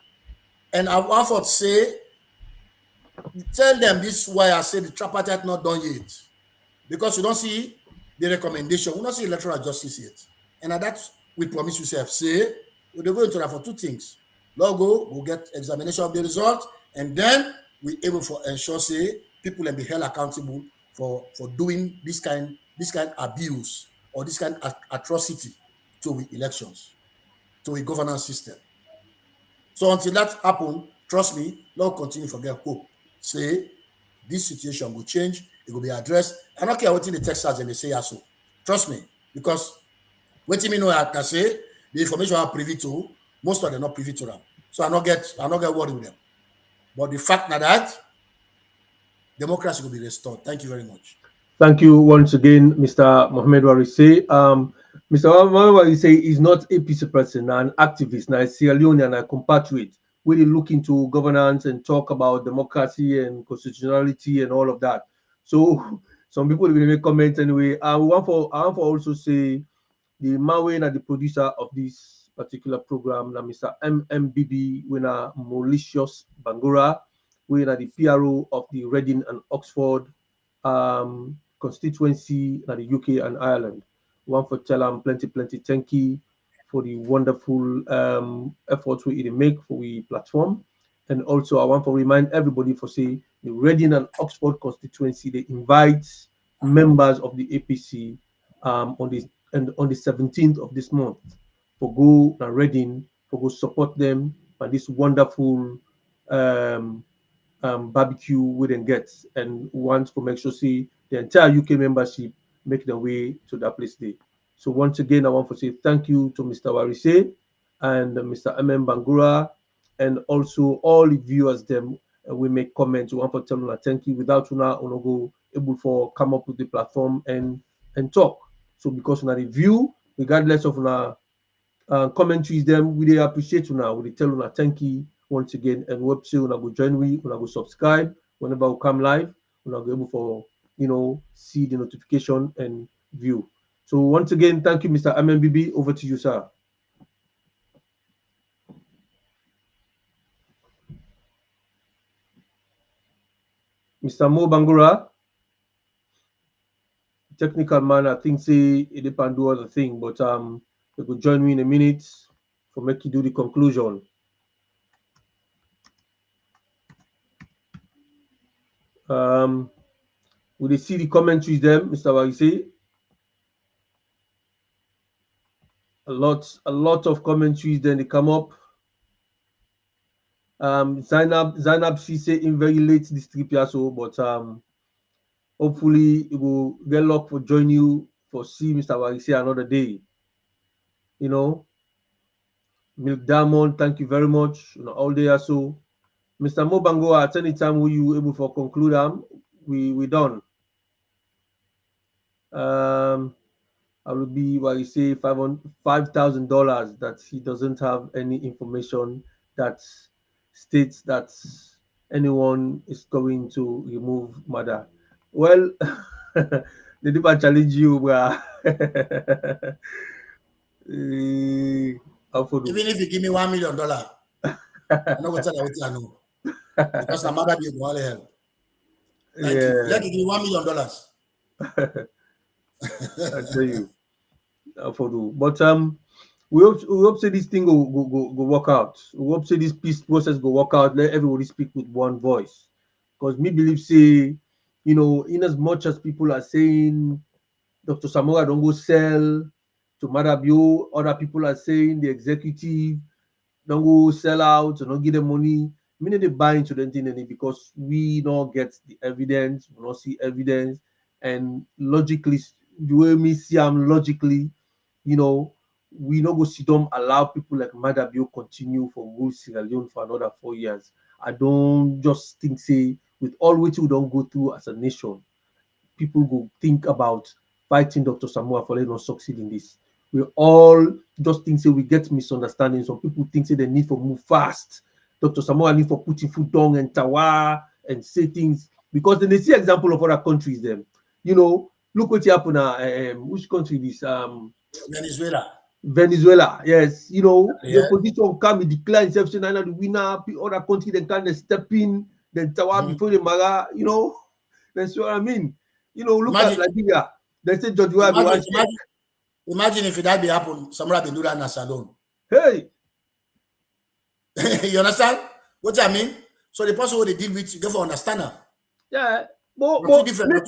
Speaker 3: And I want to say, tell them this is why I say the tripartite not done yet. Because we don't see the recommendation. We don't see electoral justice yet. And that's we promise yourself, say, we're going to that for two things. Logo, we'll get examination of the result, and then we able for ensure, say, people can be held accountable for doing this kind abuse or this kind of atrocity to the elections, to a governance system. So until that happen, trust me, Lord continue to get hope. Say, this situation will change, it will be addressed. I don't care what in the Texas and they say so. Trust me, because what me know I can say, the information I'm privy to, most of them not privy to them. So I not get worried with them. But the fact that democracy will be restored. Thank you very much.
Speaker 2: Thank you once again, Mr. Mohamed Warisay. Mr. Mohamed Warisay is not APC person, an activist, now a Sierra Leone and a compatriot. Really look into governance and talk about democracy and constitutionality and all of that. So some people will make comments anyway. I want to also say the man and the producer of this particular program, Mr. MMBB, winner Malicious Bangura, winner the PRO of the Reading and Oxford constituency in the UK and Ireland. One for tell them plenty thank you for the wonderful efforts we make for the platform. And also I want to remind everybody for say the Reading and Oxford constituency, they invite members of the APC on the 17th of this month for go and Reading, for go support them on this wonderful barbecue we then get, and want to make sure see the entire UK membership make their way to that place day. So once again, I want to say thank you to Mr. Warisay and Mr. MM Bangura, and also all the viewers them. We make comments. We want to tell them thank you. Without you now, go able for come up with the platform and talk. So because on the view, regardless of commentaries, them we they appreciate you now. We tell you thank you once again, and we say we go join we go subscribe whenever we come live. We go able for see the notification and view. So once again, thank you, Mr. MMBB. Over to you, sir. Mr. Mo Bangura, technical man, I think say it depend do other thing, but they could join me in a minute for make you do the conclusion. Will they see the commentaries them, Mr. Warisay? A lot of commentaries then they come up. Zainab she say in very late this trip here, so but hopefully it will get luck for join you for see Mr. Warisay another day. Milk Diamond, thank you very much. All day or so. Mr. Mobango, at any time will you able for conclude we done. I will be what you say $5,000 that he doesn't have any information that states that anyone is going to remove mother. Well, they didn't challenge you, bro.
Speaker 3: Even if you give me $1 million, I'm not going to tell you what I know. Because the mother be going to help. Thank you. Let me give you $1 million.
Speaker 2: I tell you. But we hope say this thing go work out. We hope say this peace process go work out. Let everybody speak with one voice. Because me believe say, in as much as people are saying Dr. Samora don't go sell to Madabio, other people are saying the executive don't go sell out, don't give them money. Meaning they buy into the thing because we don't get the evidence, we don't see evidence, and logically, the way me see them logically, we not go sit down allow people like Madabio continue for rule Sierra Leone for another 4 years. I don't just think say with all which we don't go through as a nation, people go think about fighting Dr. Samoa for letting us succeed in this. We all just think say we get misunderstanding. Some people think say they need for move fast. Dr. Samoa need for putting foot down and tawa and say things because then they see example of other countries. Them, look what happened now. Which country this? Venezuela, yes. The opposition come and declare itself saying the winner. Other country then kind of step in, then tawa before the maga. That's what I mean. Look at Liberia. They say George
Speaker 3: Imagine if that be happen, somebody been do that in a salon.
Speaker 2: Hey.
Speaker 3: You understand what I mean? So the person who they deal with, you get for understand her.
Speaker 2: Yeah. But
Speaker 3: Two different.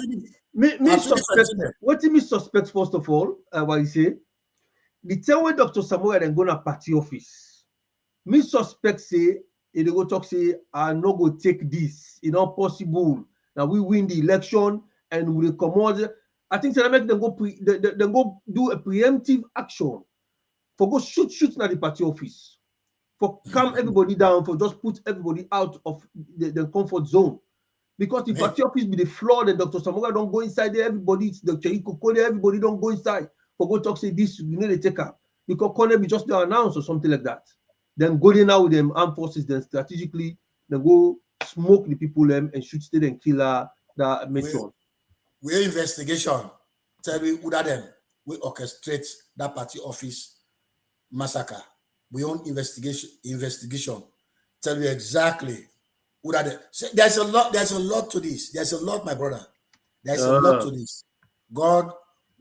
Speaker 2: me suspect. What do me suspect first of all? What you say? The time when Dr. Samuel then go to party office, me suspect say they go talk say I no go take this. It's not possible. Now we win the election and we come out. I think they make them go go do a preemptive action for go shoot at the party office, for calm everybody down, for just put everybody out of the comfort zone. Because the party office be the floor, and Dr. Samuel don't go inside there, everybody, Dr. Ikokone, everybody don't go inside. For go talk say this, you know they take up. Because Kone be just to announce or something like that. Then go in now with them armed forces, then strategically, then go smoke the people them and shoot state and killer that metron.
Speaker 3: We investigation. Tell me who that them. We orchestrate that party office massacre. We own investigation. Tell you exactly who that. There's a lot to this. There's a lot, my brother. There's a lot to this. God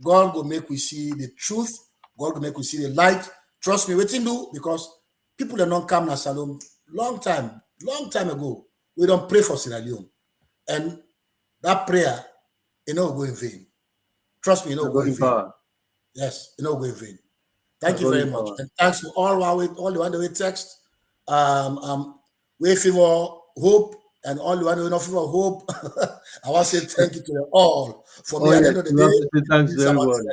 Speaker 3: will make we see the truth. God will make we see the light. Trust me, waiting do, because people that don't come to Salom long time ago. We don't pray for Sierra Leone. And that prayer, it not go in vain. Trust me, it not go in vain. Yes, it not go in vain. Thank you very much. And thanks to all the one that we text. We favor hope, and all the one we not favor hope. I want to say thank you to them all. For me, at the end of the day,
Speaker 2: thanks to everyone.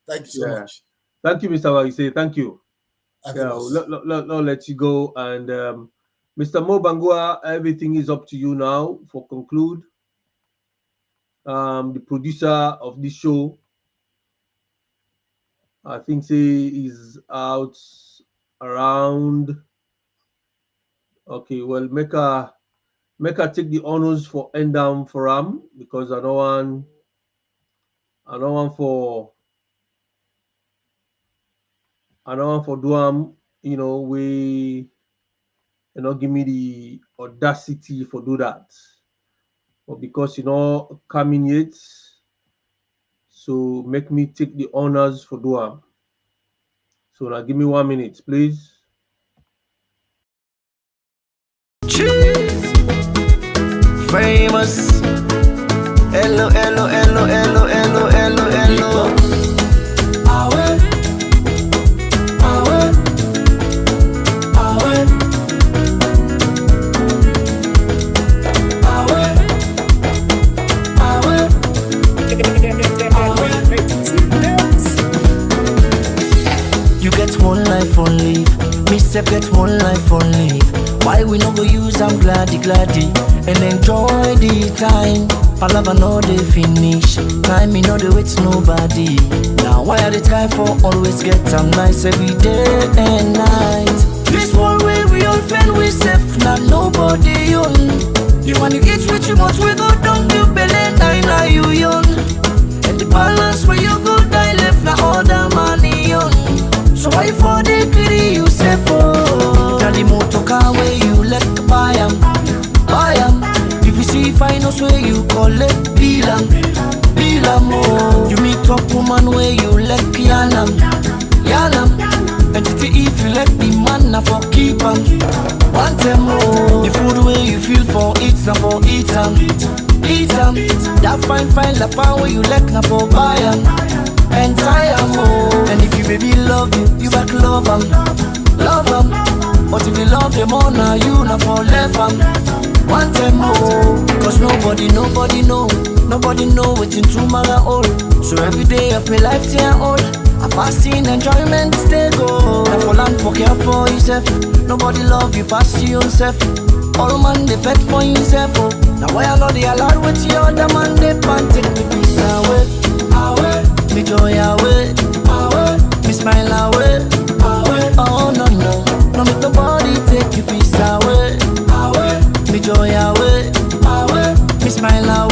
Speaker 3: Thank you so much.
Speaker 2: Thank you, Mr. Warisay. Thank you.
Speaker 3: I'll
Speaker 2: let you go. And Mr. Mo Bangua, everything is up to you now for conclude. The producer of this show, I think is out around. Okay, well, make her take the honors for end down for him, because I don't want for Duam, we give me the audacity for do that. But because coming yet, so make me take the honors for Duam. So now give me 1 minute, please.
Speaker 4: Cheese. Famous. Hello. You get one life on leave. Me self get one life on leave. Why we no go use am gladdy and enjoy the time? Palava no dey finish. Time me no dey wait nobody. Now why are they try for always get am nice every day and night? This one way we all fend we safe, not nobody own. You want to eat with too much, we go down to belly, now you young. And the balance where you go die left, now all the money young. So why for the greedy you say for? Now the motor car where you let buy 'em. If you see finance where you collect bill 'em, oh. You meet up woman where you let yanam. And if you let the man na for keep 'em. Want them more. The food where you feel for eat na for eat 'em. That fine la pan where you let na for buy 'em. And tie 'em, oh. And if you baby love you back love 'em. But if you love them all now, you not for left 'em. Want them more. Cause nobody know what's in tomorrow all. So every day of my life till old, I fasting enjoyment stay go. Now for land for care for yourself. Nobody love you past yourself. All man they fed for himself, oh. Now why I know they allowed with the other man they pan take me peace away. Me joy away. Me smile away. Oh no, make nobody take you peace away. Me joy away. Me smile away.